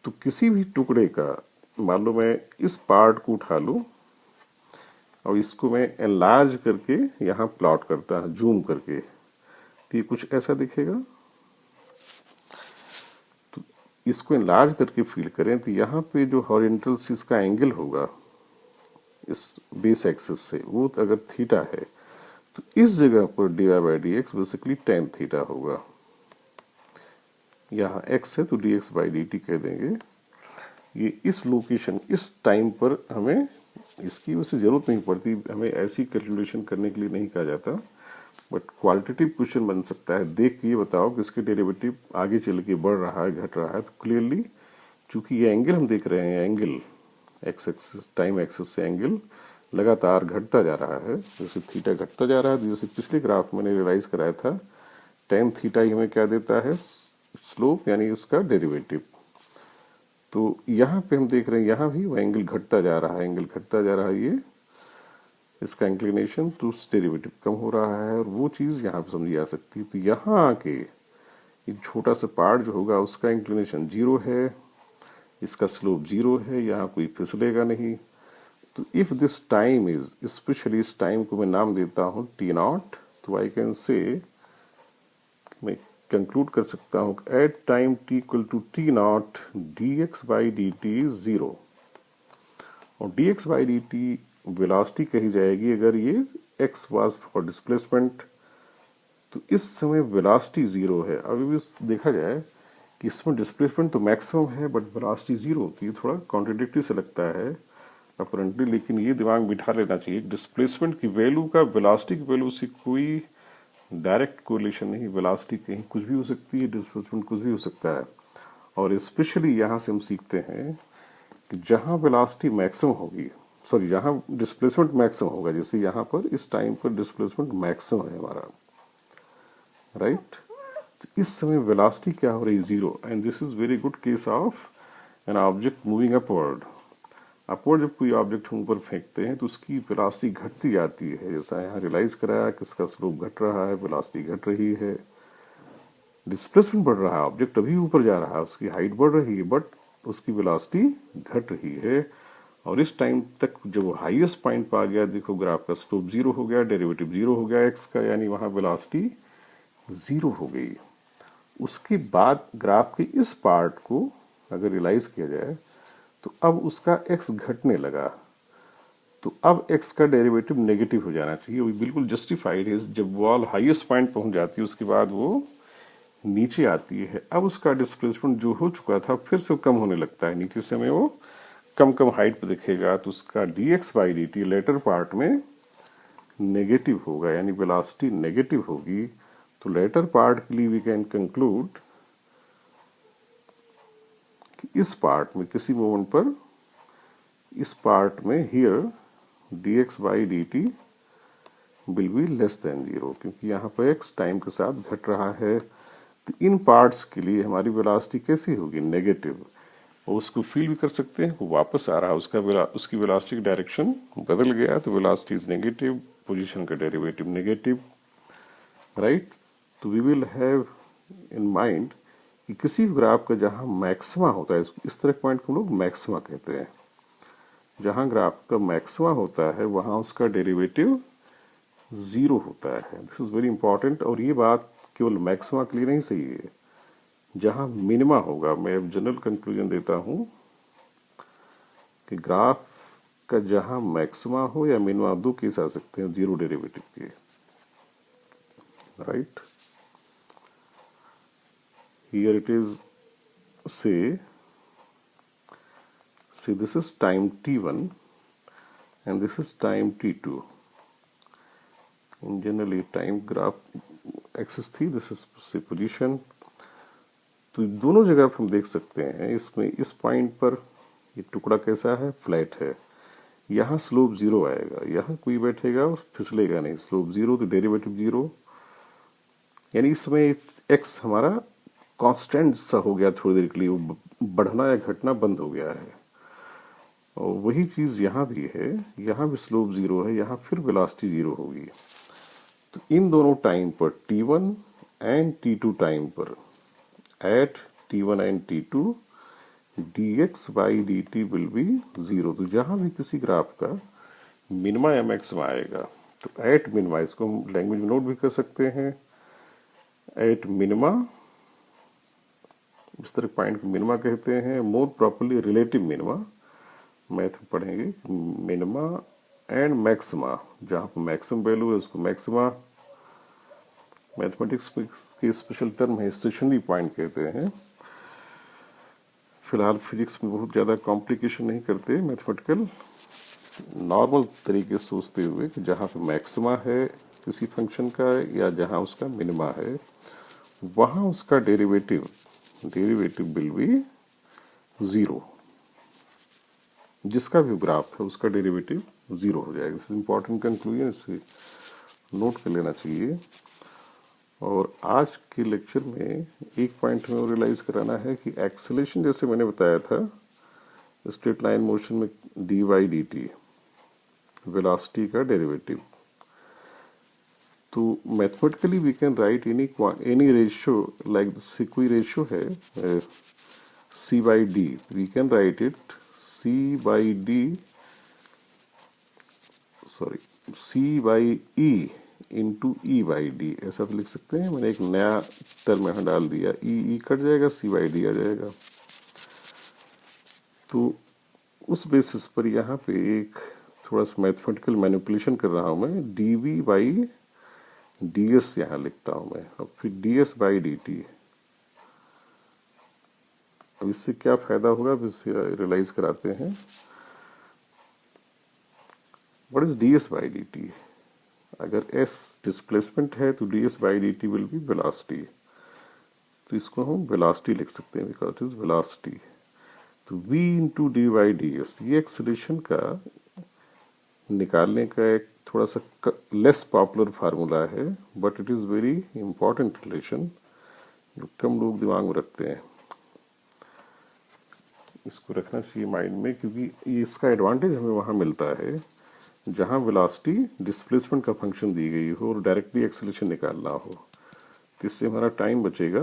तो किसी भी टुकड़े का मान लो मैं इस पार्ट को उठा लूं और इसको मैं एनलार्ज करके यहाँ प्लॉट करता हूँ जूम करके, तो ये कुछ ऐसा दिखेगा। तो इसको एनलार्ज करके फील करें तो यहाँ पे जो हॉरिजॉन्टल से इसका एंगल होगा इस बेस एक्सिस से वो अगर थीटा है तो इस जगह पर dy by d x basically tan theta होगा। यहाँ x है तो dx बाई डी टी कह देंगे। ये इस लोकेशन इस टाइम पर हमें इसकी वैसे जरूरत नहीं पड़ती, हमें ऐसी कैलकुलेशन करने के लिए नहीं कहा जाता, बट क्वालिटेटिव क्वेश्चन बन सकता है। देख के ये बताओ कि इसके डेरिवेटिव आगे चल के बढ़ रहा है घट रहा है, तो क्लियरली चूंकि ये एंगल हम देख रहे हैं, angle x axis time axis से एंगल लगातार घटता जा रहा है, जैसे थीटा घटता जा रहा है। जैसे पिछले ग्राफ मैंने रियलाइज कराया था tan थीटा ही हमें क्या देता है? स्लोप यानी इसका डेरिवेटिव। तो यहाँ पे हम देख रहे हैं यहाँ भी वो एंगल घटता जा रहा है, एंगल घटता जा रहा है, ये इसका इंक्लिनेशन तो डेरिवेटिव कम हो रहा है और वो चीज़ यहाँ पे समझी जा सकती है। तो यहाँ आके एक छोटा सा पार्ट जो होगा उसका इंक्लिनेशन जीरो है, इसका स्लोप जीरो है, यहाँ कोई फिसलेगा नहीं। तो if this time is, specially इस टाइम को मैं नाम देता हूँ टी नॉट, तो आई कैन से मैं कंक्लूड कर सकता हूँ at time t equal to t not d x by D T is zero. और dx by D T velocity कही जाएगी अगर ये x वाज फॉर डिस्प्लेसमेंट, तो इस समय वेलोसिटी जीरो है। अभी भी देखा जाए कि इसमें डिस्प्लेसमेंट तो मैक्सिमम है बट वेलोसिटी जीरो, तो ये थोड़ा कॉन्ट्रडिक्टरी से लगता है अपरेंटली, लेकिन ये दिमाग बिठा लेना चाहिए डिस्प्लेसमेंट की वैल्यू का वेलोसिटी की वैल्यू से कोई डायरेक्ट कोरिलेशन नहीं। वेलोसिटी कहीं कुछ भी हो सकती है, डिस्प्लेसमेंट कुछ भी हो सकता है। और स्पेशली यहाँ से हम सीखते हैं कि जहाँ वेलोसिटी मैक्सिमम होगी, जहाँ डिस्प्लेसमेंट मैक्सिमम होगा, जैसे यहाँ पर इस टाइम पर डिस्प्लेसमेंट मैक्सिमम है हमारा, राइट? तो इस समय वेलोसिटी क्या हो रही है? Zero. And this is very good case of an object moving upward. Upward जब कोई ऑब्जेक्ट हम ऊपर फेंकते हैं तो उसकी वेलोसिटी घटती जाती है, जैसा यहाँ रियलाइज कराया कि इसका स्लोप घट रहा है, वेलोसिटी घट रही है, डिस्प्लेसमेंट बढ़ रहा है, ऑब्जेक्ट अभी ऊपर जा रहा है, उसकी हाइट बढ़ रही है बट उसकी वेलोसिटी घट रही है। और इस टाइम तक जब वो हाईएस्ट पॉइंट पर आ गया, देखो ग्राफ का स्लोप जीरो हो गया, डेरिवेटिव जीरो हो गया एक्स का, यानी वहां वेलोसिटी जीरो हो गई। उसके बाद ग्राफ के इस पार्ट को अगर रियलाइज किया जाए तो अब उसका x घटने लगा, तो अब x का डेरिवेटिव नेगेटिव हो जाना चाहिए। वो बिल्कुल जस्टिफाइड है। जब वॉल हाईएस्ट पॉइंट पहुंच जाती है उसके बाद वो नीचे आती है, अब उसका डिस्प्लेसमेंट जो हो चुका था फिर से कम होने लगता है, नीचे से हमें वो कम कम हाइट पर दिखेगा, तो उसका dx by D t latter part में नेगेटिव होगा, यानी वेलोसिटी नेगेटिव होगी। तो लेटर पार्ट के लिए वी कैन कंक्लूड कि इस पार्ट में किसी मोमेंट पर इस पार्ट में here dx by D T will be less than zero, क्योंकि यहाँ पर x टाइम के साथ घट रहा है। तो इन पार्ट्स के लिए हमारी वेलोसिटी कैसी होगी? नेगेटिव। और उसको फील भी कर सकते हैं, वो वापस आ रहा है, उसकी वेलोसिटी की डायरेक्शन बदल गया, तो वेलोसिटी इज नेगेटिव, पोजीशन का डेरिवेटिव नेगेटिव, राइट? तो we will have in mind कि किसी ग्राफ का जहाँ मैक्सिमा होता है, इस तरह के पॉइंट को हम लोग मैक्सिमा कहते हैं। जहाँ ग्राफ का मैक्सिमा होता है वहाँ उसका डेरिवेटिव ज़ीरो होता है। This is very important. और ये बात केवल मैक्सिमा के लिए नहीं सही है, जहाँ मिनिमा होगा, मैं अब जनरल कंक्लूजन देता हूँ कि ग्राफ का जहाँ मैक्सिमा हो या मिनिमा, दो केस आ सकते हैं जीरो डेरिवेटिव के, right. Here it is say this is time t1 and this is time t2. In generally time graph axis थी, this is say position। तो दोनों जगह हम देख सकते हैं, इसमें इस पॉइंट पर ये टुकड़ा कैसा है, फ्लैट है। यहाँ स्लोप जीरो आएगा, यहाँ कोई बैठेगा और फिसलेगा नहीं, स्लोप जीरो तो डेरिवेटिव जीरो। यानी इस समय एक्स हमारा कांस्टेंट सा हो गया, थोड़ी देर के लिए वो बढ़ना या घटना बंद हो गया है। और वही चीज़ यहाँ भी है, यहाँ भी स्लोप जीरो है, यहाँ फिर वेलोसिटी जीरो होगी। तो इन दोनों टाइम पर t1 एंड t2 टाइम पर at t1 and t2 dx by dt will be zero. तो जहाँ भी किसी ग्राफ का मिनिमा या मैक्सिमा आएगा, तो एट मिनिमा, इसको हम लैंग्वेज में नोट भी कर सकते हैं, एट मिनिमा, इस तरह पॉइंट को मिनिमा कहते हैं। मोर प्रॉपरली रिलेटिव मिनिमा, मैथ में पढ़ेंगे, मिनिमा एंड मैक्सिमा, जहाँ पर मैक्सिमम वैल्यू है उसको मैक्सिमा। मैथमेटिक्स के स्पेशल टर्म है स्टेशनरी पॉइंट कहते हैं। फिलहाल फिजिक्स में बहुत ज़्यादा कॉम्प्लिकेशन नहीं करते, मैथमेटिकल नॉर्मल तरीके से सोचते हुए कि जहाँ पे मैक्सिमा है किसी फंक्शन का या जहाँ उसका मिनिमा है, वहाँ उसका डेरिवेटिव विल बी ज़ीरो। जिसका भी ग्राफ है उसका डेरिवेटिव ज़ीरो हो जाएगा। दिस इम्पॉर्टेंट कंक्लूजन, इसे नोट कर लेना चाहिए। और आज के लेक्चर में एक पॉइंट हमें रियलाइज़ कराना है कि एक्सेलेरेशन, जैसे मैंने बताया था स्ट्रेट लाइन मोशन में D Y D T, velocity का डेरिवेटिव, तो mathematically we can write any ratio, like कोई रेशियो है C by D, we can write it C by D, sorry C by E into E by D, ऐसा तो लिख सकते हैं। मैंने एक नया टर्म यहाँ डाल दिया, E कट जाएगा, C by D आ जाएगा। तो उस बेसिस पर यहाँ पे एक थोड़ा सा मैथमेटिकल मैनिपुलेशन कर रहा हूँ मैं, dV by ds यहाँ लिखता हूँ मैं, और फिर ds by dt। अब इससे क्या फायदा होगा, अब इससे रियलाइज कराते हैं। What is ds by dt? अगर s डिस्प्लेसमेंट है तो ds by dt will be velocity, तो इसको हम वेलोसिटी लिख सकते हैं, बिकॉज इट इज वेलोसिटी। तो v into d Y d s, ये एक्सेलरेशन का निकालने का एक थोड़ा सा लेस पॉपुलर फार्मूला है, but it is very important relation, जो कम लोग दिमाग में रखते हैं। इसको रखना चाहिए माइंड में, क्योंकि इसका एडवांटेज हमें वहाँ मिलता है जहाँ वेलोसिटी डिस्प्लेसमेंट का फंक्शन दी गई हो और डायरेक्टली एक्सेलरेशन निकालना हो। तो इससे हमारा टाइम बचेगा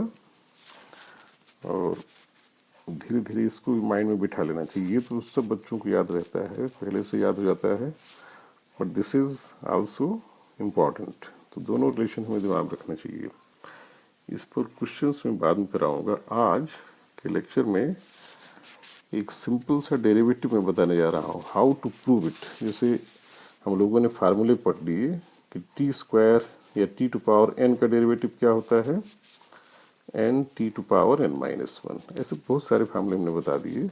और धीरे धीरे इसको भी माइंड में बिठा लेना चाहिए। ये तो सब बच्चों को याद रहता है, पहले से याद हो जाता है, but this is also important. तो दोनों रिलेशन हमें दिमाग रखना चाहिए। इस पर क्वेश्चंस में बाद में कराऊंगा। आज के लेक्चर में एक सिंपल सा डेरिवेटिव में बताने जा रहा हूँ, हाउ टू प्रूव इट। जैसे हम लोगों ने फार्मूले पढ़ लिए कि टी स्क्वायर या टी टू पावर एन का डेरिवेटिव क्या होता है, n T to power N minus one. ऐसे बहुत सारे फार्मूले हमने बता दिए।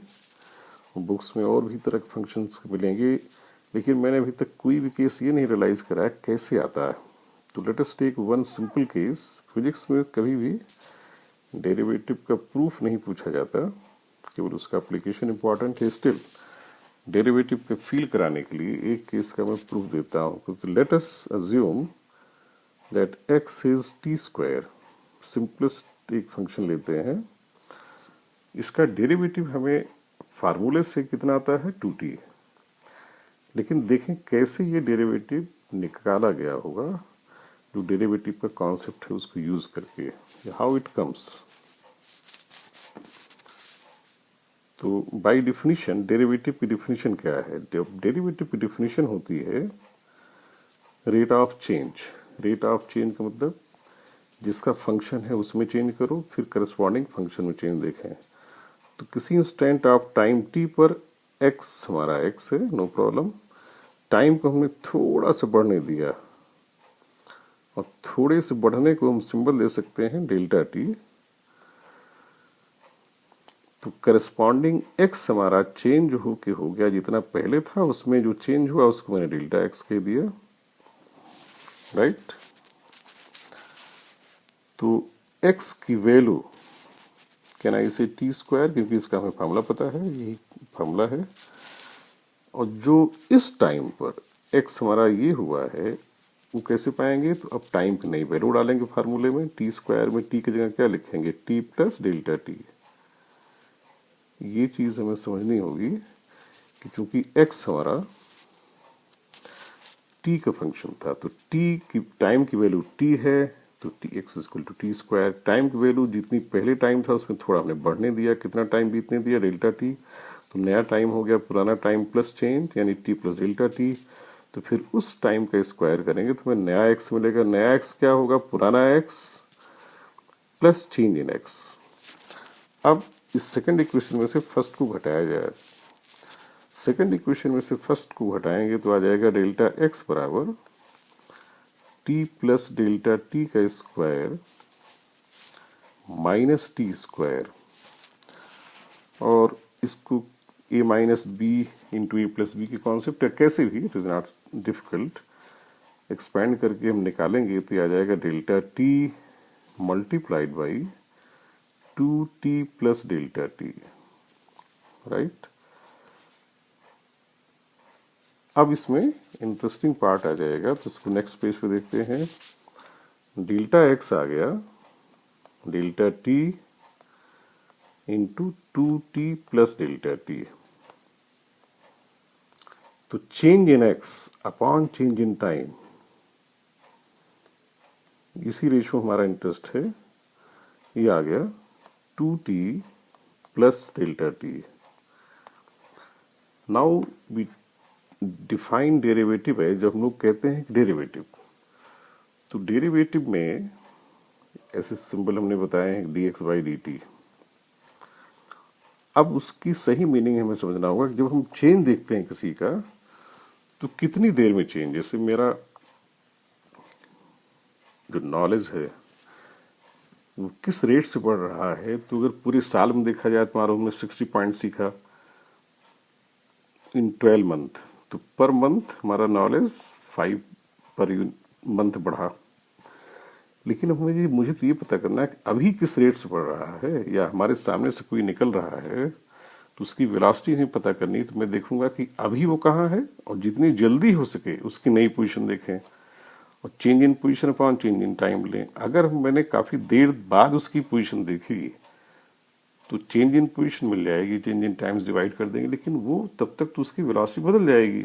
बुक्स में और भी तरह के फंक्शंस मिलेंगे, लेकिन मैंने अभी तक कोई भी केस ये नहीं रियलाइज़ करा कैसे आता है। तो let us take one simple case. Physics में कभी भी डेरिवेटिव का प्रूफ नहीं पूछा जाता, केवल उसका एप्लीकेशन इंपॉर्टेंट है। स्टिल डेरिवेटिव का फील कराने के लिए एक केस का मैं प्रूफ देता हूँ। क्योंकि let us assume that x is T square, simplest एक फंक्शन लेते हैं। इसका डेरिवेटिव हमें फार्मूले से कितना आता है, 2t। लेकिन देखें कैसे ये डेरिवेटिव निकाला गया होगा, जो डेरिवेटिव का कॉन्सेप्ट है उसको यूज करके, हाउ इट कम्स। तो बाय डिफिनीशन डेरिवेटिव की डिफिनीशन क्या है? डेरिवेटिव की डिफिनीशन होती है rate of change. Rate of change का मतलब जिसका फंक्शन है उसमें चेंज करो, फिर करस्पॉन्डिंग फंक्शन में चेंज देखें। तो किसी इंस्टेंट ऑफ टाइम टी पर एक्स, हमारा एक्स है, नो प्रॉब्लम। टाइम को हमने थोड़ा सा बढ़ने दिया, और थोड़े से बढ़ने को हम सिंबल दे सकते हैं डेल्टा टी। तो करस्पॉन्डिंग एक्स हमारा चेंज होके हो गया, जितना पहले था उसमें जो चेंज हुआ उसको मैंने डेल्टा एक्स कह दिया, राइट। तो एक्स की वैल्यू कैन आई से टी स्क्वायर, क्योंकि इसका हमें फार्मूला पता है, यही फार्मूला है। और जो इस टाइम पर एक्स हमारा ये हुआ है वो कैसे पाएंगे? तो अब टाइम की नई वैल्यू डालेंगे फार्मूले में। टी स्क्वायर में टी की जगह क्या लिखेंगे? T plus delta T. ये चीज हमें समझनी होगी कि चूंकि एक्स हमारा टी का फंक्शन था, तो टी की टाइम की वैल्यू टी है, तो t x equal to t square. Time की वैल्यू जितनी पहले टाइम था उसमें थोड़ा हमने बढ़ने दिया, कितना टाइम बीतने दिया? Delta T. तो नया टाइम हो गया पुराना टाइम प्लस चेंज, यानी टी प्लस डेल्टा टी। तो फिर उस टाइम का स्क्वायर करेंगे तो हमें नया एक्स मिलेगा। नया एक्स क्या होगा? पुराना x plus change in x. अब इस सेकंड इक्वेशन में से फर्स्ट को घटाया जाए। सेकंड इक्वेशन में से फर्स्ट को घटाएंगे तो आ जाएगा डेल्टा एक्स बराबर टी प्लस डेल्टा टी का स्क्वायर माइनस टी स्क्वायर। और इसको ए माइनस बी इंटू ए प्लस बी की कॉन्सेप्ट है, कैसे भी it is not difficult. Expand करके हम निकालेंगे तो आ जाएगा delta T multiplied by two T plus delta T, right. अब इसमें इंटरेस्टिंग पार्ट आ जाएगा, तो इसको नेक्स्ट पेज पे देखते हैं। डेल्टा एक्स आ गया delta T into two T plus delta T. तो change in X upon change in time, इसी रेशो हमारा इंटरेस्ट है। ये आ गया two T plus delta T. Now we define derivative है। जब हम लोग कहते हैं डेरिवेटिव, तो डेरिवेटिव में ऐसे सिंबल हमने बताए हैं D x by D T. अब उसकी सही मीनिंग हमें समझना होगा। जब हम चेंज देखते हैं किसी का, तो कितनी देर में चेंज, जैसे मेरा जो नॉलेज है वो किस रेट से बढ़ रहा है। तो अगर पूरे साल में देखा जाए तो हमने 60 पॉइंट सीखा इन 12 मंथ, तो पर मंथ हमारा नॉलेज 5 पर मंथ बढ़ा। लेकिन मुझे तो ये पता करना है कि अभी किस रेट से बढ़ रहा है, या हमारे सामने से कोई निकल रहा है तो उसकी वेलोसिटी हमें पता करनी। तो मैं देखूंगा कि अभी वो कहाँ है, और जितनी जल्दी हो सके उसकी नई पोजीशन देखें, और change in position upon change in time लें। अगर मैंने काफी देर बाद उसकी पोजीशन देखी तो चेंज इन पोजीशन मिल जाएगी, चेंज इन टाइम्स डिवाइड कर देंगे, लेकिन वो तब तक तो उसकी वेलोसिटी बदल जाएगी।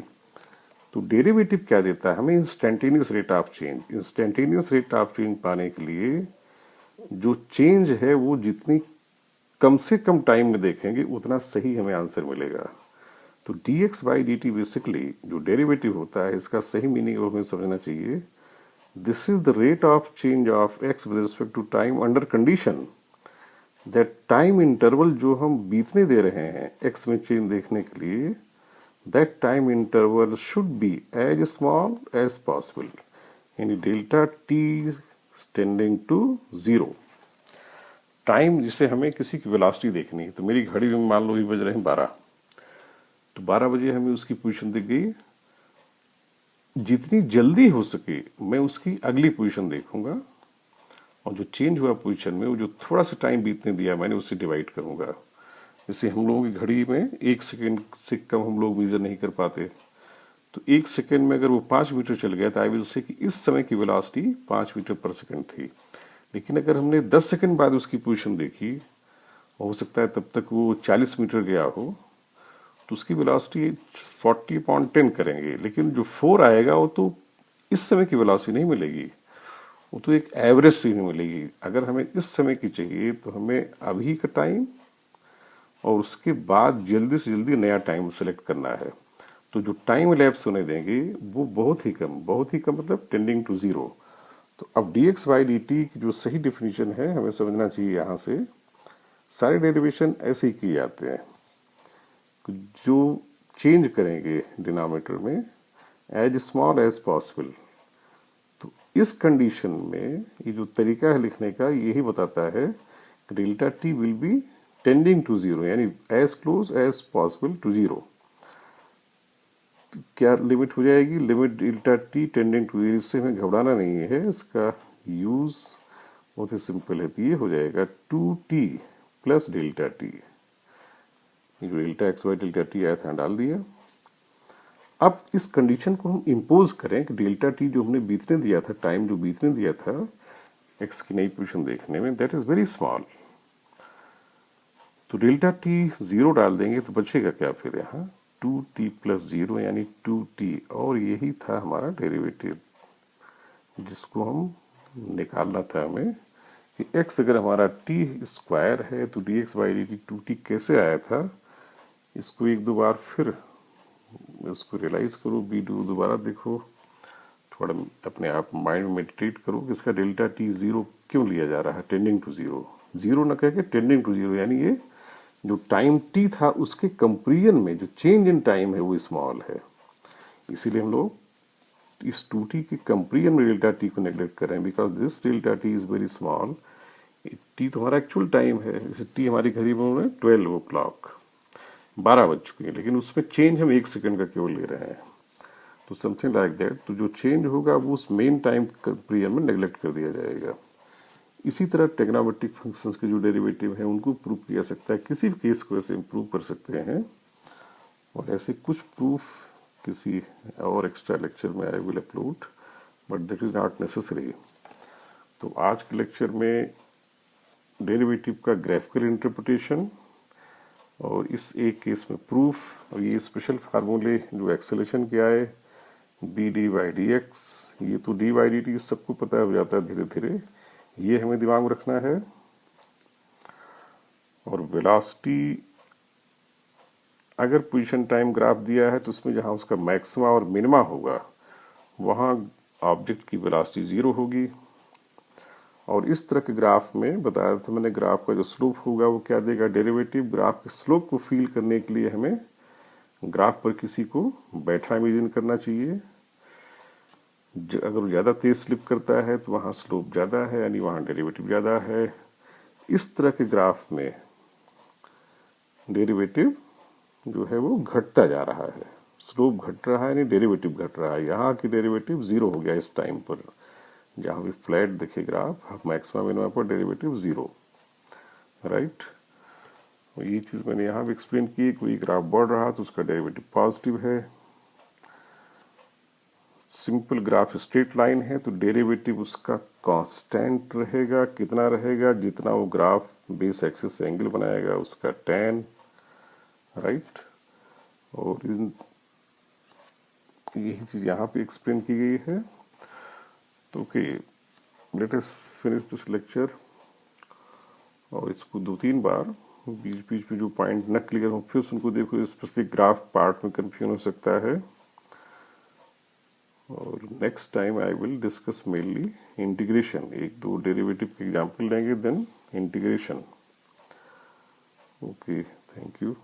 तो डेरिवेटिव क्या देता है हमें? Instantaneous rate of change. Instantaneous rate of change पाने के लिए जो चेंज है वो जितनी कम से कम टाइम में देखेंगे उतना सही हमें आंसर मिलेगा। तो d x by D t basically जो डेरिवेटिव होता है, इसका सही मीनिंग हमें समझना चाहिए। This is the rate of change of x with respect to time under condition that time interval जो हम बीतने दे रहे हैं एक्स में चेंज देखने के लिए, that time interval should be as small as possible, यानी delta T tending to 0। Time जिसे हमें किसी की वेलोसिटी देखनी है, तो मेरी घड़ी में मान लो ही बज रहे हैं 12, तो 12 बजे हमें उसकी पोजीशन दिख गई। जितनी जल्दी हो सके मैं उसकी अगली पोजीशन देखूंगा, और जो चेंज हुआ पोजीशन में वो जो थोड़ा सा टाइम बीतने दिया मैंने उससे डिवाइड करूंगा। जैसे हम लोगों की घड़ी में 1 सेकेंड से कम हम लोग मेजर नहीं कर पाते, तो 1 सेकेंड में अगर वो 5 मीटर चल गया तो आई विल से कि इस समय की वेलोसिटी 5 मीटर पर सेकेंड थी। लेकिन अगर हमने 10 सेकेंड बाद उसकी पोजीशन देखी, हो सकता है तब तक वो 40 मीटर गया हो, तो उसकी वेलोसिटी 40/10 करेंगे। लेकिन जो 4 आएगा वो तो इस समय की वेलोसिटी नहीं मिलेगी, वो तो एक एवरेज से ही मिलेगी। अगर हमें इस समय की चाहिए तो हमें अभी का टाइम और उसके बाद जल्दी से जल्दी नया टाइम सेलेक्ट करना है। तो जो टाइम लैप्स होने देंगे वो बहुत ही कम मतलब टेंडिंग टू जीरो। तो अब dx बाई डी टी की जो सही डिफिनीशन है हमें समझना चाहिए, यहाँ से सारे डेरिवेशन ऐसे ही किए जाते हैं, जो चेंज करेंगे डिनोमिनेटर में एज स्मॉल एज पॉसिबल। तो इस कंडीशन में ये जो तरीका है लिखने का यही बताता है कि delta T will be tending to zero, यानी as close as possible to zero. क्या लिमिट हो जाएगी? Limit delta T tending to zero. इससे हमें घबराना नहीं है, इसका यूज बहुत ही सिंपल है। तो ये हो जाएगा 2t प्लस डेल्टा टी, जो delta x by delta T आया था डाल दिया। अब इस कंडीशन को हम इम्पोज करें कि डेल्टा टी जो हमने बीतने दिया था, टाइम जो बीतने दिया था एक्स की नई पोजीशन देखने में, दैट इज वेरी स्मॉल। तो डेल्टा टी जीरो डाल देंगे तो बचेगा क्या फिर यहाँ? 2t प्लस जीरो यानी 2t, और यही था हमारा डेरिवेटिव जिसको हम निकालना था हमें कि x अगर हमारा t स्क्वायर है तो dx by D T 2t कैसे आया था। इसको एक दो बार फिर इसको रियलाइज करो, वीडियो दोबारा देखो, थोड़ा अपने आप माइंड में मेडिटेट करो कि इसका डेल्टा टी जीरो क्यों लिया जा रहा है, टेंडिंग टू जीरो। जीरो ना कह के टेंडिंग टू जीरो, यानी ये जो टाइम टी था उसके कंपेरिजन में जो चेंज इन टाइम है वो स्मॉल है। इसीलिए हम लोग इस 2t के कंपेरिजन में डेल्टा टी को नेग्लेक्ट कर रहे हैं, because this delta T is very small. T तो हमारा एक्चुअल टाइम है, जैसे टी हमारी घड़ी में 12 o'clock 12 बज चुके हैं, लेकिन उसमें चेंज हम 1 सेकंड का केवल ले रहे हैं। तो समथिंग लाइक दैट। तो जो चेंज होगा वो उस मेन टाइम कंपेरिजन में नेग्लेक्ट कर दिया जाएगा। इसी तरह ट्रिग्नोमेट्रिक फंक्शंस के जो डेरिवेटिव हैं उनको प्रूव किया सकता है, किसी भी केस को ऐसे इम्प्रूव कर सकते हैं। और ऐसे कुछ प्रूफ किसी और एक्स्ट्रा लेक्चर में I will upload, but that is not necessary. तो आज के लेक्चर में डेरिवेटिव का ग्राफिकल इंटरप्रिटेशन और इस एक केस में प्रूफ, और ये स्पेशल फार्मूले जो एक्सेलेरेशन के आए b d by d x, ये तो डी बाई डी टी सबको पता हो जाता है धीरे धीरे, ये हमें दिमाग में रखना है। और वेलोसिटी अगर पोजीशन टाइम ग्राफ दिया है तो उसमें जहां उसका मैक्सिमा और मिनिमा होगा वहां ऑब्जेक्ट की वेलोसिटी जीरो होगी। और इस तरह के ग्राफ में बताया था मैंने, ग्राफ का जो स्लोप होगा वो क्या देगा? डेरिवेटिव। ग्राफ के स्लोप को फील करने के लिए हमें ग्राफ पर किसी को बैठा इमेजिन करना चाहिए। अगर ज़्यादा तेज स्लिप करता है तो वहाँ स्लोप ज़्यादा है, यानी वहाँ डेरिवेटिव ज़्यादा है। इस तरह के ग्राफ में डेरिवेटिव जो है वो घटता जा रहा है, स्लोप घट रहा है यानी डेरिवेटिव घट रहा है। यहाँ की डेरिवेटिव जीरो हो गया इस टाइम पर, जहाँ भी फ्लैट दिखे ग्राफ मैक्सिमम मिनिमम पर डेरिवेटिव जीरो, राइट। ये चीज़ मैंने यहाँ भी एक्सप्लेन की, कोई ग्राफ बढ़ रहा तो उसका डेरिवेटिव पॉजिटिव है। सिंपल ग्राफ स्ट्रेट लाइन है तो डेरिवेटिव उसका कांस्टेंट रहेगा। कितना रहेगा? जितना वो ग्राफ बेस एक्सिस से एंगल बनाएगा उसका tan, राइट। और यही चीज़ यहाँ पे एक्सप्लेन की गई है। तो okay, let us finish this lecture. और इसको 2-3 बार बीच बीच में जो पॉइंट न क्लियर हो फिर उनको देखो, स्पेशली ग्राफ पार्ट में कंफ्यूजन हो सकता है। और next time I will discuss mainly integration, 1-2 derivative के एग्जाम्पल लेंगे, then integration. Okay, thank you.